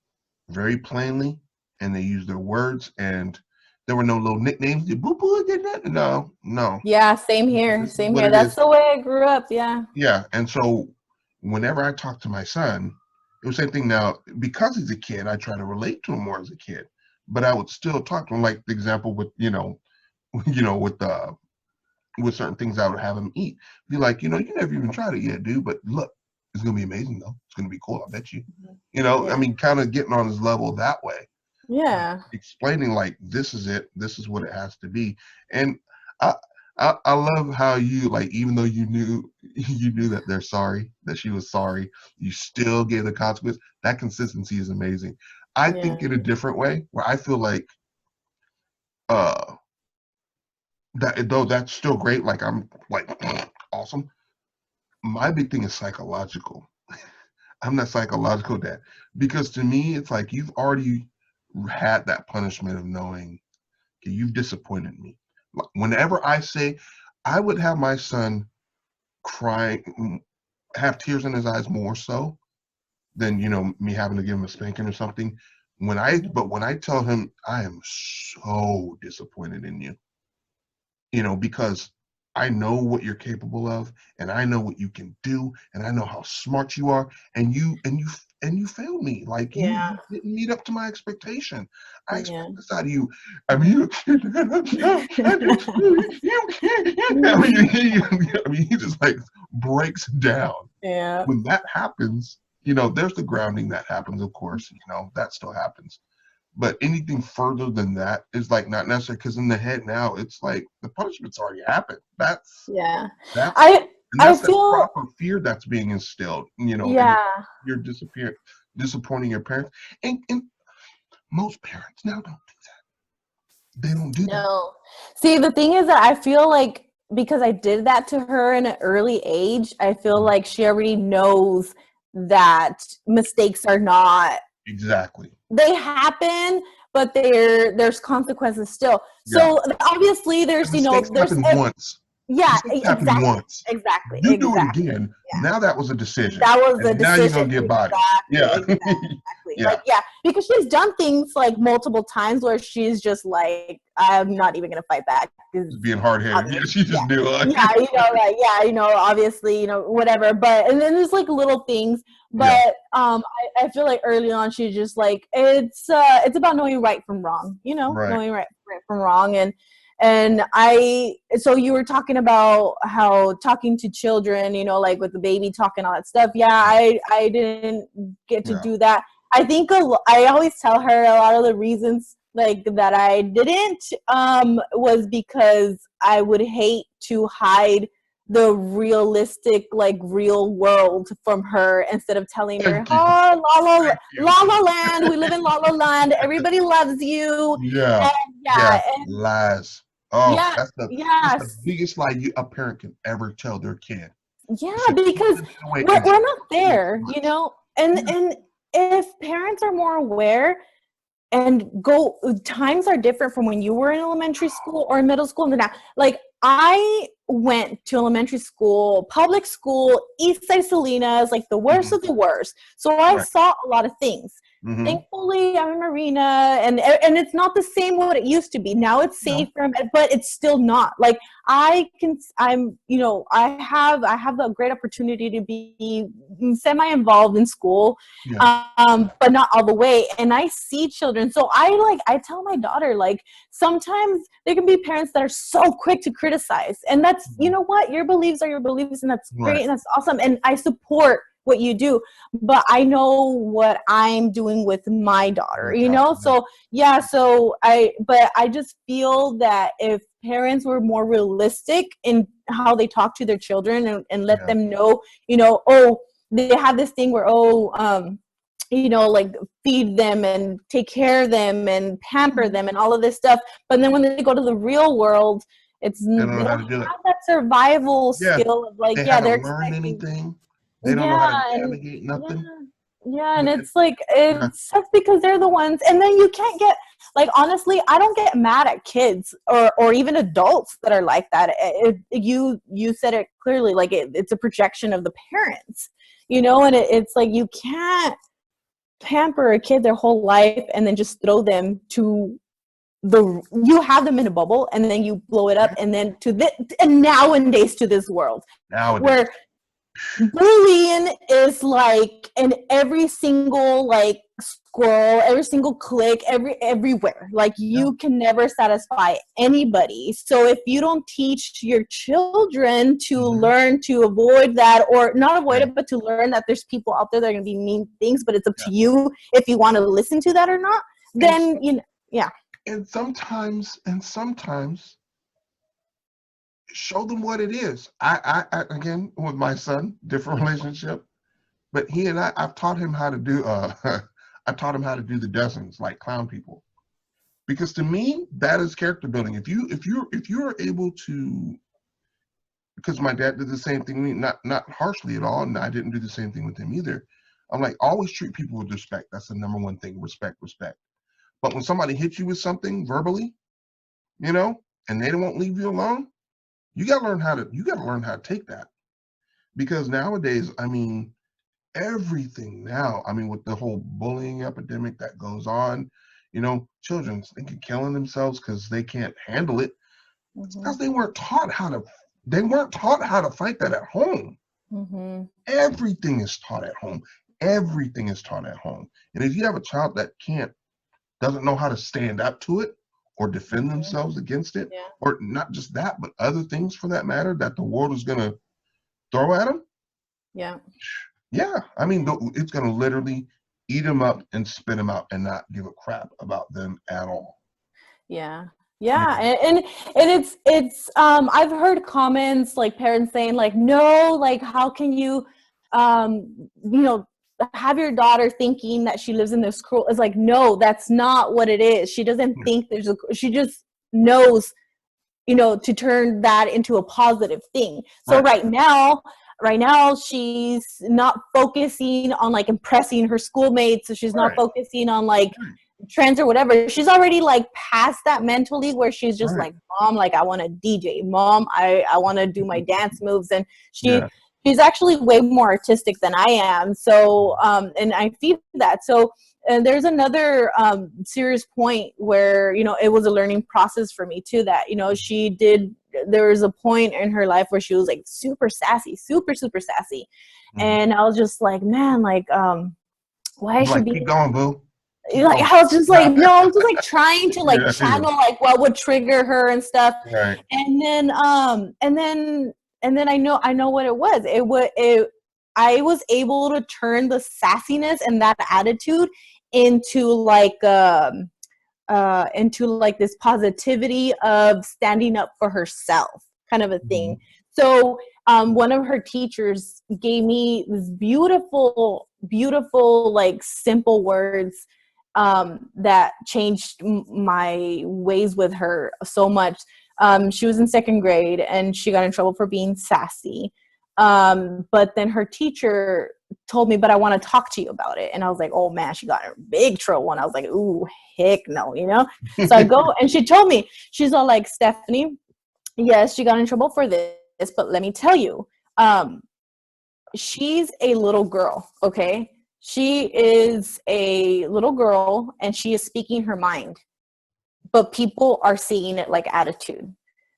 very plainly, and they used their words. And there were no little nicknames. Boo boo did that. No, no. Yeah, same here. This is Same what here. it That's is. the way I grew up. Yeah. Yeah. And so whenever I talk to my son, it was the same thing. Now, because he's a kid, I try to relate to him more as a kid. But I would still talk to him, like the example with, with certain things I would have him eat. Be like, you never even tried it yet, dude. But look, it's gonna be amazing though. It's gonna be cool, I bet you. I Yeah. mean, kind of getting on his level that way. Yeah. Explaining like this is it, this is what it has to be. And I I love how you, like, even though you knew you knew that they're sorry, that she was sorry, you still gave the consequence. That consistency is amazing. I think Yeah. in a different way where I feel like uh that though that's still great, like I'm like awesome. My big thing is psychological. I'm that psychological dad because to me it's like you've already had that punishment of knowing, okay, you've disappointed me. Whenever I say, I would have my son crying, have tears in his eyes more so than me having to give him a spanking or something. When I tell him I am so disappointed in you, because I know what you're capable of, and I know what you can do, and I know how smart you are, and you failed me. Like you Yeah. didn't meet up to my expectation. I expect Yeah. this out of you. I mean, you he just like breaks down. Yeah. When that happens, there's the grounding that happens, of course, that still happens. But anything further than that is like not necessary because in the head now it's like the punishment's already happened. That's Yeah. that's I and I that's that feel proper fear that's being instilled, and yeah. you're disappointing your parents. And most parents now don't do that. They don't do that. No. See, the thing is that I feel like because I did that to her in an early age, I feel like she already knows that mistakes are not, Exactly. they happen, but there's consequences still. Yeah. So obviously The there's mistakes there's happen once. yeah, Mistakes happen exactly. once. Exactly. You do it Exactly. again. Now that was a decision. That was the And now you're decision. gonna get bodied. Exactly. Yeah. Exactly. Yeah. Like, yeah, because she's done things like multiple times where she's just like, I'm not even gonna fight back. Just being hard headed. Yeah, Obvious. she Yeah. just knew. Yeah, like, yeah, obviously, whatever. But and then there's like little things. Yeah. But I feel like early on she's just like it's about knowing right from wrong, Right. knowing right from wrong. And so you were talking about how talking to children, like with the baby talking, all that stuff. Yeah, I didn't get to Yeah. do that. I think I always tell her a lot of the reasons like that I didn't was because I would hate to hide the realistic, like real world from her instead of telling her, Thank you. oh, Thank you. La La Land, we live in La La Land, everybody loves you. Yeah. And Yeah. yeah, and Lies. Oh, yeah, that's the yes. biggest lie a parent can ever tell their kid. Yeah, Is to keep because them away and we're not tell them there, too you much. know? Yeah. And if parents are more aware and go times are different from when you were in elementary school or middle school and now. Like I went to elementary school, public school, East Side Salinas, like the worst Hmm. of the worst. So I Right. saw a lot of things. Hmm. Thankfully, I'm in Marina, and it's not the same what it used to be. Now it's No. safer, but it's still not. Like I have the great opportunity to be semi-involved in school, Yeah. but not all the way. And I see children. So I tell my daughter, like, sometimes there can be parents that are so quick to criticize. And that's, you Mhm. know what, your beliefs are your beliefs, and that's great Right. and that's awesome. And I support what you do, but I know what I'm doing with my daughter, Your you child. know? So yeah, but I just feel that if parents were more realistic in how they talk to their children and let Yeah. them know, you know, oh, they have this thing where, you know, like feed them and take care of them and pamper them and all of this stuff. But then when they go to the real world, They they don't know how don't to do it. have that survival Yeah. skill of like, They yeah, haven't they're learned expecting, anything. They don't know how yeah, to and navigate yeah, nothing. yeah, and And it's like yeah. it sucks because they're the ones, and then you can't get like honestly, I don't get mad at kids or even adults that are like that. You said it clearly, like it's a projection of the parents, you know, and it's like you can't pamper a kid their whole life and then just throw them to you have them in a bubble and then you blow it up Yeah. and then and nowadays to this world Nowadays. where bullying is like in every single like scroll, every single click, everywhere. Like Yeah. you can never satisfy anybody. So if you don't teach your children to Hmm. learn to avoid that, or not avoid Yeah. it, but to learn that there's people out there that are going to be mean things, but it's up Yeah. to you if you want to listen to that or not. And Then you know, yeah, sometimes show them what it is. I again with my son, different relationship, but he and I've taught him how to do I taught him how to do the dozens, like clown people. Because to me, that is character building. If you're able to, because my dad did the same thing with me, not harshly at all, and I didn't do the same thing with him either. I'm like, always treat people with respect. That's the number one thing. Respect, respect. But when somebody hits you with something verbally, you know, and they won't leave you alone, you gotta learn how to take that. Because nowadays, I mean, everything now, I mean, with the whole bullying epidemic that goes on, you know, children thinking killing themselves because they can't handle it. It's mm-hmm. because they weren't taught how to fight that at home. Mm-hmm. Everything is taught at home. Everything is taught at home. And if you have a child that doesn't know how to stand up to it or defend themselves against it, Yeah, or not just that, but other things for that matter that the world is going to throw at them, yeah. yeah, I mean, it's going to literally eat them up and spit them out and not give a crap about them at all. Yeah. You Yeah. know? And it's I've heard comments like parents saying like, no, like how can you you know, have your daughter thinking that she lives in this cruel, it's like, no, that's not what it is. She doesn't think she just knows, you know, to turn that into a positive thing. So Right. right now she's not focusing on like impressing her schoolmates, so she's not Right. focusing on like Right. trends or whatever. She's already like past that mentally where she's just Right. like, mom, like I want to DJ, mom, I want to do my dance moves. And Yeah. she's actually way more artistic than I am. So and I feel that. So and there's another serious point where, you know, it was a learning process for me too, that, you know, there was a point in her life where she was like super sassy, super sassy. Mhm. And I was just like, man, like why is I'm she like, keep being going, boo. Keep like, going. I was just like, no, I was just like trying to like Yeah. Yeah. channel like what would trigger her and stuff. Right. And then and then I know what it was. I was able to turn the sassiness and that attitude into like this positivity of standing up for herself kind of a thing. Mhm. So one of her teachers gave me this beautiful, beautiful, like simple words that changed my ways with her so much. She was in second grade and she got in trouble for being sassy. But then her teacher told me, but I want to talk to you about it. And I was like, oh man, she got in big trouble. And I was like, ooh, heck no, you know? So I go and she told me, she's all like, Stephanie, yes, she got in trouble for this, but let me tell you, she's a little girl, okay? She is a little girl and she is speaking her mind, but people are seeing it like attitude.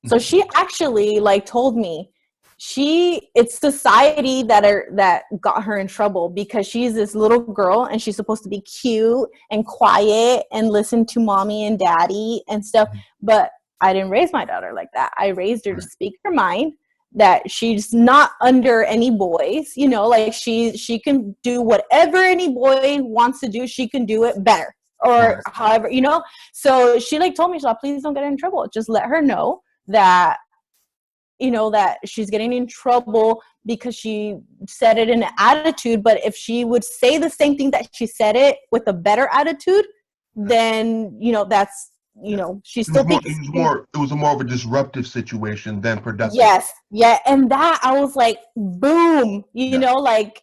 So she actually like told me it's society that got her in trouble because she's this little girl and she's supposed to be cute and quiet and listen to mommy and daddy and stuff. But I didn't raise my daughter like that. I raised her to speak her mind, that she's not under any boys, you know, like she can do whatever any boy wants to do, she can do it better or however, you know. So she like told me, so please don't get in trouble. Just let her know that, you know, that she's getting in trouble because she said it in an attitude. But if she would say the same thing that she said it with a better attitude, then, you know, that's, you know, she still thinks it was more of a disruptive situation than productive. Yes. Yeah. And that I was like, boom, you know, like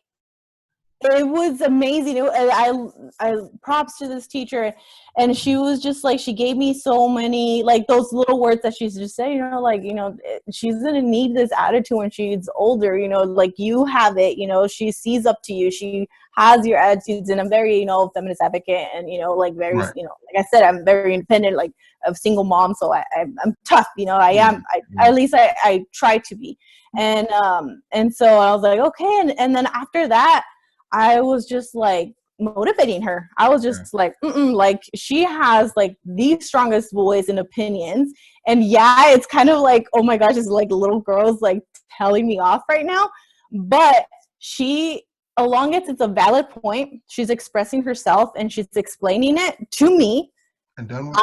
it was amazing. I props to this teacher, and she was just like, she gave me so many like those little words that she's just saying, you know, like, you know, she's gonna need this attitude when she's older, you know, like you have it, you know, she sees up to you, she has your attitudes. And I'm very, you know, feminist advocate, and, you know, like very, you know, like I said, I'm very independent, like a single mom, so I'm tough, you know, at least I try to be. And so I was like, okay. And then after that, I was just like motivating her. I was just like, like she has like the strongest voice and opinions. And yeah, it's kind of like, oh my gosh, it's like little girls like telling me off right now. But she, along it's a valid point. She's expressing herself and she's explaining it to me. And done with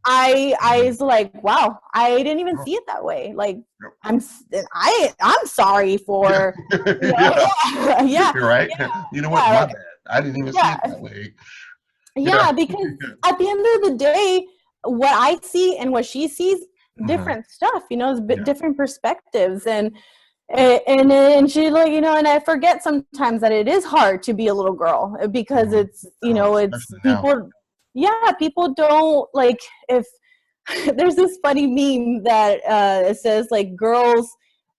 I was like, wow, I didn't even see it that way. Like, I'm sorry for, you know, You're right. You know what? My bad. I didn't even see it that way. Yeah, because at the end of the day, what I see and what she sees, different stuff, you know, it's different perspectives. And she like, you know, and I forget sometimes that it is hard to be a little girl because it's, you know, it's people. Yeah, people don't like, if there's this funny meme that it says like girls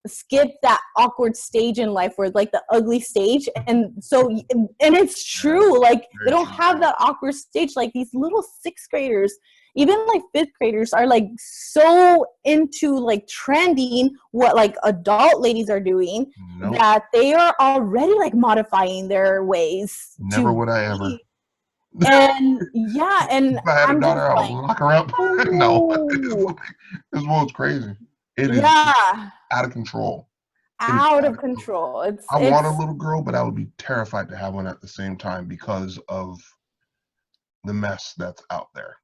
skip that awkward stage in life where like the ugly stage, and so and it's true, like they don't have that awkward stage. Like these little sixth graders, even like fifth graders, are like so into like trending what like adult ladies are doing that they are already like modifying their ways. Never would I ever. And yeah, and if I had a daughter, I would lock her up. No, this world's crazy. It is out of control. Out of control. I want a little girl, but I would be terrified to have one at the same time because of the mess that's out there.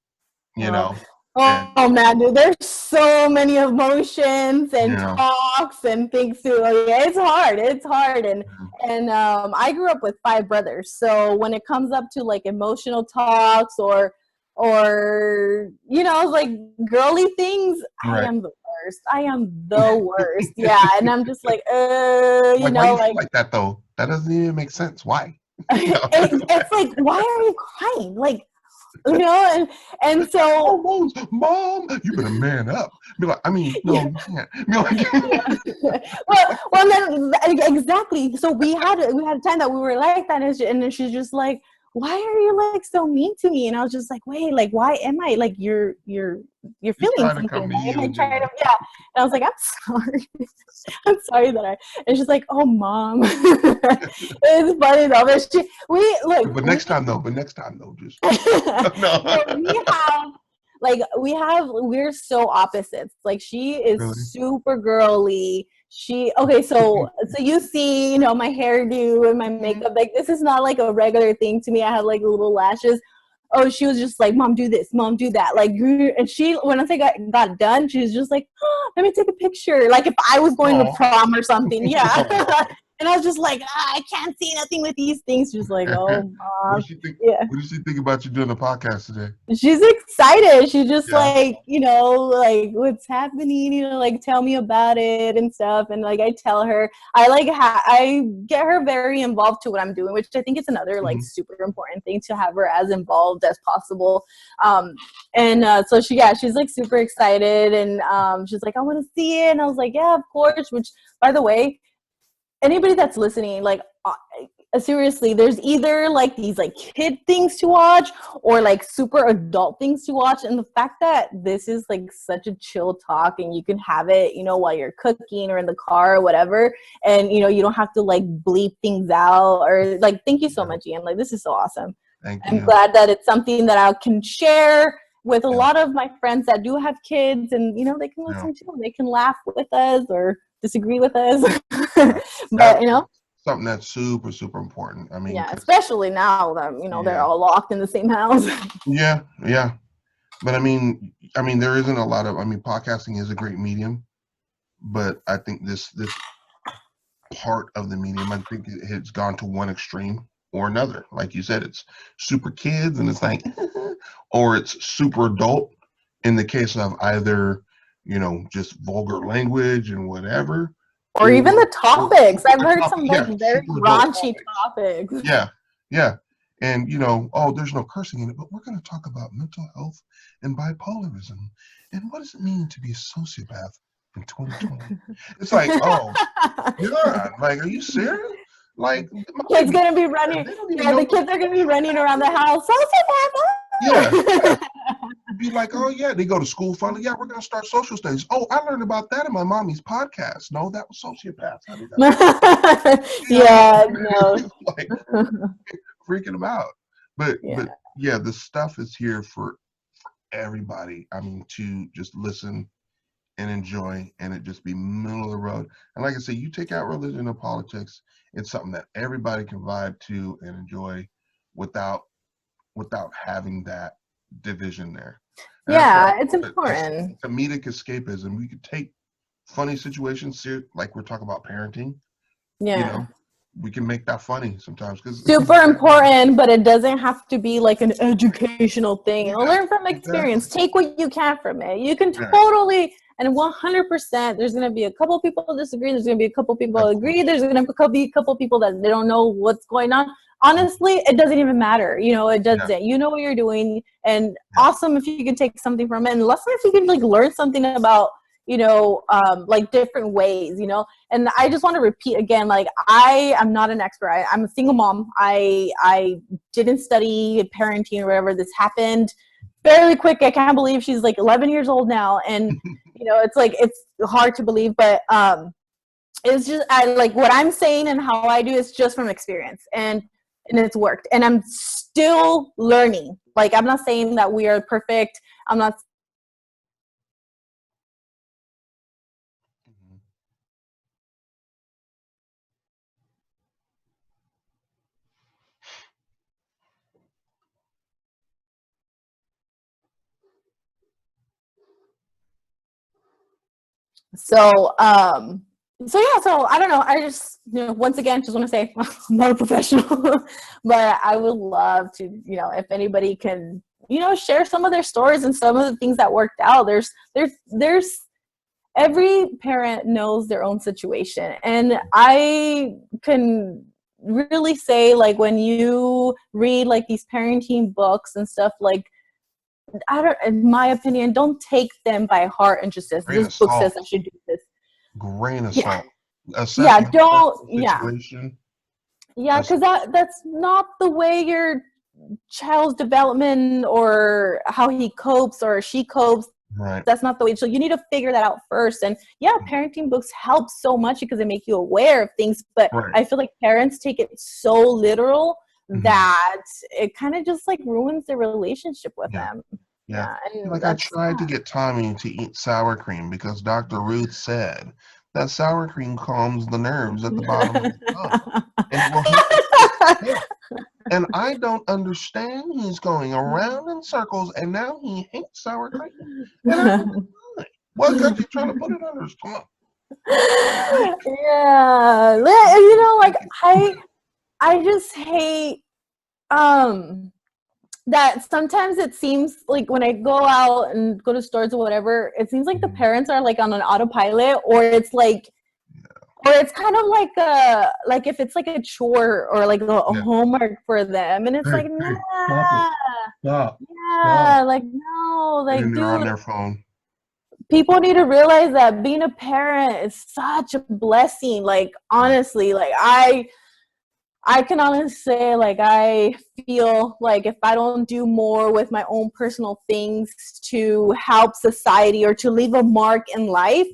You know. Oh man, dude, there's so many emotions and talks and things too. Yeah, it's hard. And I grew up with 5 brothers, so when it comes up to like emotional talks or you know, like girly things, I am the worst. Yeah, and I'm just like, you know, like that though. That doesn't even make sense. Why? It's like, why are you crying? Like, you know, and so mom, you better man up. Be like, I mean, no, you can't. Be like, well, then exactly. So we had a time that we were like that, and then she's just like, why are you like so mean to me? And I was just like, wait, like, why am I like you're feeling something? And I was like, I'm sorry. I'm sorry that and she's like, oh mom. It's funny though, but but next time though, just we're so opposites. Like she is super girly. So you see, my hairdo and my makeup, like this is not like a regular thing to me. I have like little lashes. Oh, she was just like, Mom, do this, Mom, do that. Like, and she, when I got done, she was just like, oh, let me take a picture. Like if I was going to prom or something. Yeah. And I was just like, I can't see nothing with these things. She's like, oh, What Mom. does she think? Yeah. What does she think about you doing the podcast today? She's excited. She's just Yeah. like, like what's happening, like tell me about it and stuff. And like I tell her, I get her very involved to what I'm doing, which I think is another like super important thing, to have her as involved as possible. So she's like super excited, and she's like, I want to see it. And I was like, yeah, of course. Which, by the way, anybody that's listening, like seriously, there's either like these like kid things to watch or like super adult things to watch. And the fact that this is like such a chill talk, and you can have it, while you're cooking or in the car or whatever, and you don't have to like bleep things out, or like, thank you so much, Ian. Like, this is so awesome. I'm glad that it's something that I can share with a lot of my friends that do have kids, and they can listen to, they can laugh with us or disagree with us. But something that's super, super important. I mean, especially now that they're all locked in the same house. Yeah. But I mean, there isn't a lot of. I mean, podcasting is a great medium, but I think this part of the medium, I think it has gone to one extreme or another. Like you said, it's super kids, and it's like, or it's super adult. In the case of either, just vulgar language and whatever. Or even the topics. I've heard some like very raunchy topics. Yeah. And, there's no cursing in it, but we're going to talk about mental health and bipolarism. And what does it mean to be a sociopath in 2020? It's like, oh, yeah. Like, are you serious? Like, the kids going to be running. Yeah, the kids are going to be running around the house. Sociopath. Yeah. Be like, oh yeah, they go to school finally. Yeah, we're gonna start social studies. Oh, I learned about that in my mommy's podcast. No, that was sociopaths. No. Like, freaking them out. But yeah, the stuff is here for everybody. I mean, to just listen and enjoy, and it just be middle of the road. And like I say, you take out religion and politics, it's something that everybody can vibe to and enjoy without having that division there. And it's important. It's comedic escapism. We could take funny situations, like we're talking about parenting. We can make that funny sometimes. Super important, but it doesn't have to be like an educational thing. Learn from experience. Take what you can from it. You can totally, and 100%, there's going to be a couple people disagree. There's going to be a couple people agree. There's going to be a couple people that they don't know what's going on. Honestly, it doesn't even matter. It doesn't. You know what you're doing, and awesome if you can take something from it, and less if you can like learn something about, like different ways, And I just want to repeat again, like I am not an expert. I'm a single mom. I didn't study parenting or whatever. This happened fairly quick. I can't believe she's like 11 years old now, and it's like it's hard to believe, but it's just like what I'm saying and how I do is just from experience, and it's worked, and I'm still learning. Like, I'm not saying that we are perfect. I'm not. So I don't know. I just, once again, just want to say I'm not a professional, but I would love to, if anybody can, share some of their stories and some of the things that worked out. There's every parent knows their own situation. And I can really say, like, when you read like these parenting books and stuff, like, in my opinion, don't take them by heart and just says, this book says I should do this. Grain of salt. Don't. Situation. Yeah, because that's not the way your child's development or how he copes or she copes. Right. That's not the way. So you need to figure that out first. And parenting books help so much because they make you aware of things. But I feel like parents take it so literal that it kind of just like ruins their relationship with them. Yeah. And like, I tried to get Tommy to eat sour cream because Dr. Ruth said that sour cream calms the nerves at the bottom of the tongue, and it will help you taste. And I don't understand. He's going around in circles, and now he hates sour cream. And I don't know why. Well, because you're trying to put it under his tongue. Yeah, you know, like I just hate that sometimes it seems like when I go out and go to stores or whatever, it seems like the parents are like on an autopilot, or it's like, or it's kind of like like if it's like a chore or like a homework for them, and it's like, nah, Stop. yeah, like no, like And they're on dude, their phone. people need to realize that being a parent is such a blessing. Like honestly, like I can honestly say, like, I feel like if I don't do more with my own personal things to help society or to leave a mark in life,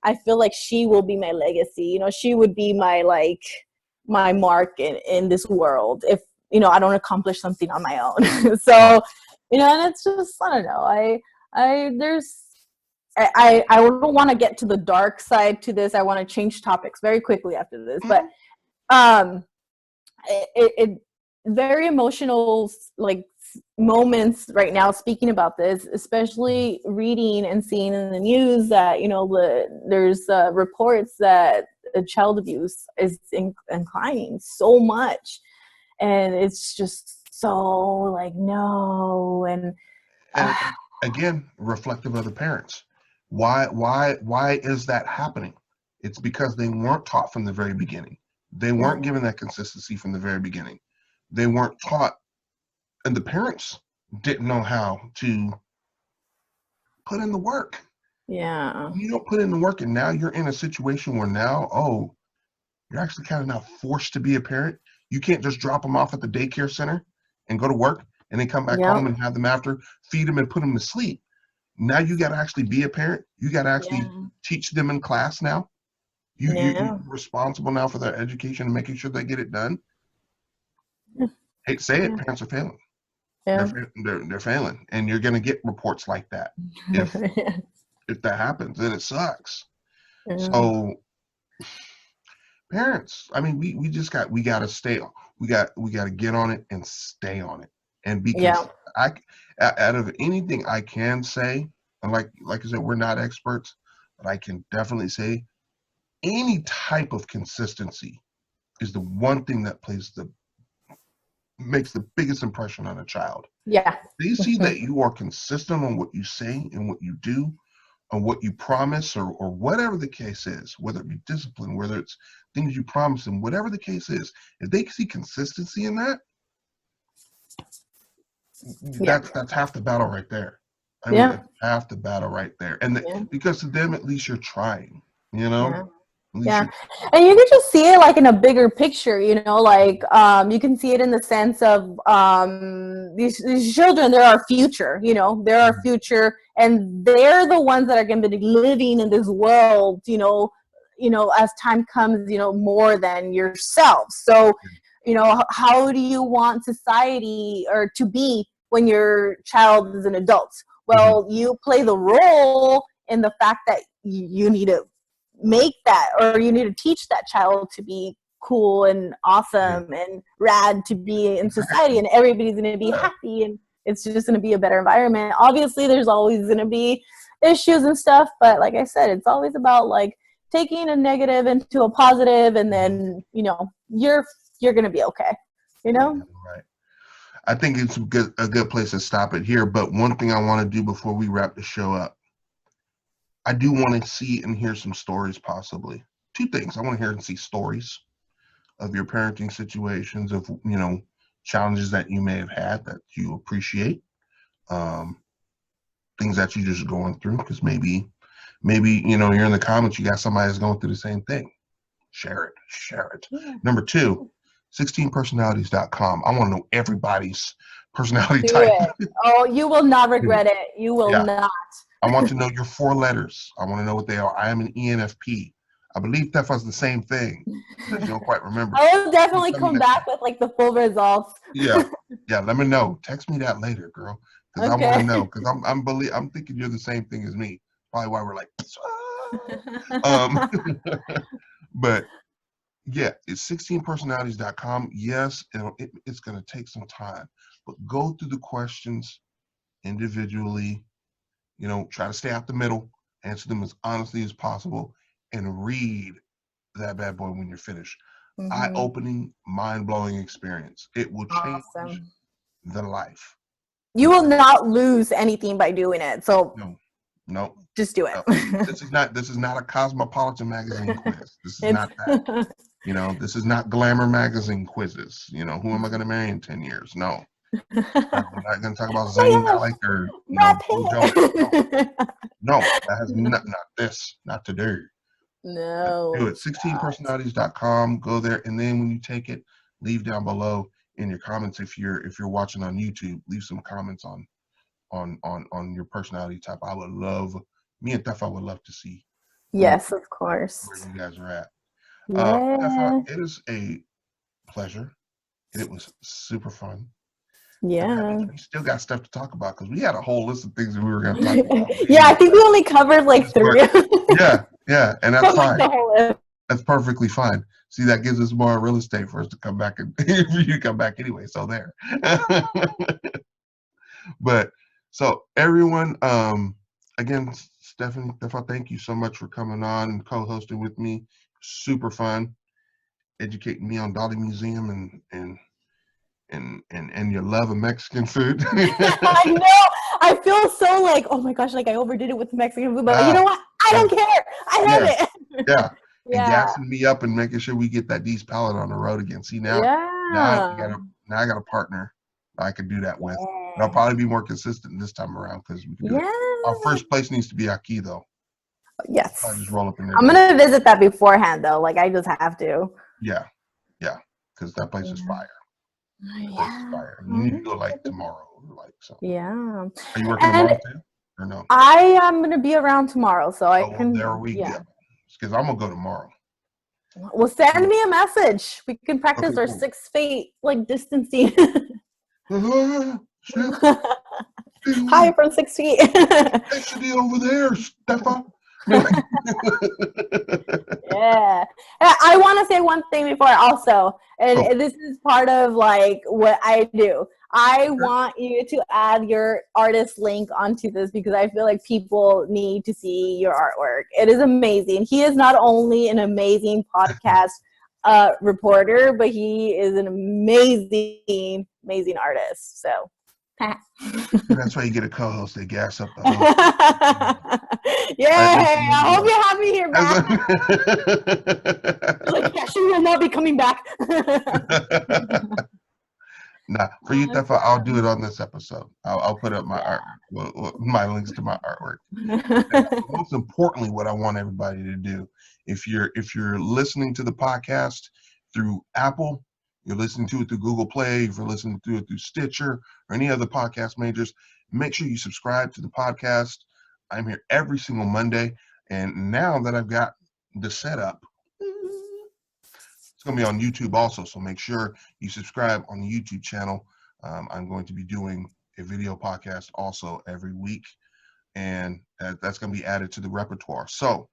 I feel like she will be my legacy. You know, she would be my, like, my mark in this world if, you know, I don't accomplish something on my own. So, you know, and it's just, I don't know. I don't want to get to the dark side to this. I want to change topics very quickly after this, but, it very emotional like moments right now speaking about this, especially reading and seeing in the news that, you know, there's reports that child abuse is inclining so much, and it's just so like no. And again, reflective of the parents. Why is that happening? It's because they weren't taught from the very beginning. They weren't given that consistency from the very beginning. They weren't taught, and the parents didn't know how to put in the work. Yeah. You don't put in the work, and now you're in a situation where now, you're actually kind of now forced to be a parent. You can't just drop them off at the daycare center and go to work and then come back home and have them after, feed them and put them to sleep. Now you got to actually be a parent. You got to actually teach them in class now. You're responsible now for their education and making sure they get it done. Hate to say it, parents are failing. They're failing, and you're going to get reports like that if that happens, and it sucks. So parents, I mean, we got to stay on. We got to get on it and stay on it and be out of anything I can say, and like I said, we're not experts, but I can definitely say any type of consistency is the one thing that makes the biggest impression on a child. Yeah. They see that you are consistent on what you say and what you do, on what you promise, or whatever the case is, whether it be discipline, whether it's things you promise them, whatever the case is, if they see consistency in that, that's half the battle right there. I mean, that's half the battle right there. And because to them, at least you're trying, you know? And you can just see it like in a bigger picture, you know, like you can see it in the sense of these children, they're our future, you know, they're our future, and they're the ones that are going to be living in this world, you know, as time comes, you know, more than yourself. So, you know, how do you want society or to be when your child is an adult? Well, you play the role in the fact that you need to make that, or you need to teach that child to be cool and awesome and rad to be in society, and everybody's going to be happy, and it's just going to be a better environment. Obviously there's always going to be issues and stuff, but like I said, it's always about like taking a negative into a positive, and then, you know, you're going to be okay, you know? Right. I think it's a good place to stop it here, but one thing I want to do before we wrap the show up, I do want to see and hear some stories, possibly. Two things. I want to hear and see stories of your parenting situations, of, you know, challenges that you may have had that you appreciate, things that you're just going through, because maybe, you know, you're in the comments, you got somebody that's going through the same thing. Share it. Number two, 16personalities.com. I want to know everybody's personality type. Oh, you will not regret it. You will not. I want to know your 4 letters. I want to know what they are. I am an ENFP. I believe Teffa's the same thing. You don't quite remember. I will definitely come back with like the full results. Yeah. Let me know. Text me that later, girl, because I want to know. Because I'm thinking you're the same thing as me. Probably why we're like, um, but yeah, it's 16personalities.com. Yes, it's going to take some time, but go through the questions individually. Try to stay out the middle, answer them as honestly as possible, and read that bad boy when you're finished. Eye-opening, mind-blowing experience. It will change Awesome. the life. You will not lose anything by doing it. So no, just do it. no. This is not a Cosmopolitan magazine quiz. This is not that. This is not Glamour magazine quizzes. Who am I going to marry in 10 years? No. We're not going to talk about Zayn Malik or Joe Jonas. No, that has not this, not today. No. Do it. 16personalities.com. Go there, and then when you take it, leave down below in your comments. If you're watching on YouTube, leave some comments on your personality type. Me and Teffa would love to see. Yes, of course. Where you guys are at. Yeah. Teffa, it is a pleasure. It was super fun. Yeah. We still got stuff to talk about because we had a whole list of things that we were going to talk about. Yeah, I think we only covered like 3. Yeah, and that's fine. That's perfectly fine. See, that gives us more real estate for us to come back and for you to come back anyway. So there. But so everyone, again, Stephanie, thank you so much for coming on and co-hosting with me. Super fun, educating me on Dolly Museum and your love of Mexican food. I know. I feel so like, oh my gosh, like I overdid it with Mexican food, but you know what? I don't care. I love it. Yeah. And gassing me up and making sure we get that D's palette on the road again. See now I got a partner I can do that with. And I'll probably be more consistent this time around because we can do it. Our first place needs to be Aki though. Yes. I just roll up in there. I'm gonna visit that beforehand though. Like I just have to. Yeah. Because that place is fire. Fire. You need to go like tomorrow. Yeah. Are you working tomorrow too? Or no? I am gonna be around tomorrow, so I can. There we go. Because I'm gonna go tomorrow. Well, send me a message. We can practice our 6 feet like distancing. Hi from 6 feet. Hey, over there, Steffa. Yeah. I want to say one thing before also, and this is part of like what I do. I want you to add your artist link onto this because I feel like people need to see your artwork. It is amazing. He is not only an amazing podcast reporter, but he is an amazing artist. So that's why you get a co-host. They gas up the host. I hope you have me here back. Like, yeah, she will not be coming back. Nah, for you, Teffa, I'll do it on this episode. I'll put up my art, my links to my artwork. Most importantly, what I want everybody to do, if you're listening to the podcast through Apple, you're listening to it through Google Play, if you're listening to it through Stitcher or any other podcast majors, make sure you subscribe to the podcast. I'm here every single Monday, and now that I've got the setup, it's going to be on YouTube also, so make sure you subscribe on the YouTube channel. I'm going to be doing a video podcast also every week, and that's going to be added to the repertoire. So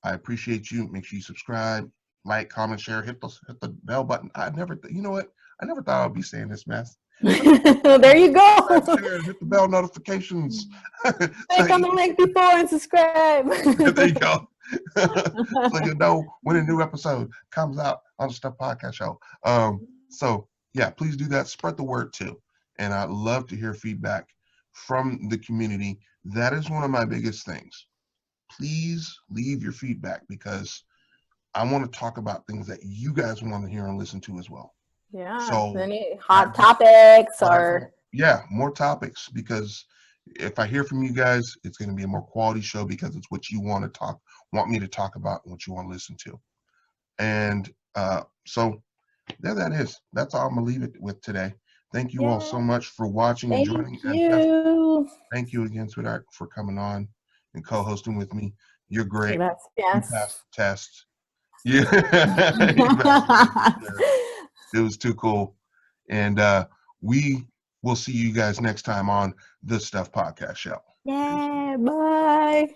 I appreciate you. Make sure you subscribe, like, comment, share, hit the bell button. You know what? I never thought I'd be saying this mess. There you go. Share, hit the bell notifications. Click on the link before and subscribe. There you go. So you know when a new episode comes out on the Stuff Podcast Show. So yeah, please do that. Spread the word too. And I'd love to hear feedback from the community. That is one of my biggest things. Please leave your feedback because I want to talk about things that you guys want to hear and listen to as well. Yeah. So any hot topics or more topics, because if I hear from you guys, it's going to be a more quality show because it's what you want me to talk about and what you want to listen to. And so there that is. That's all I'm going to leave it with today. Thank you all so much for watching and joining. Thank you again, sweetheart, for coming on and co-hosting with me. You're great. Yes. You passed the test. Yeah. It was too cool. And we will see you guys next time on the Stuff Podcast Show. Yeah, bye.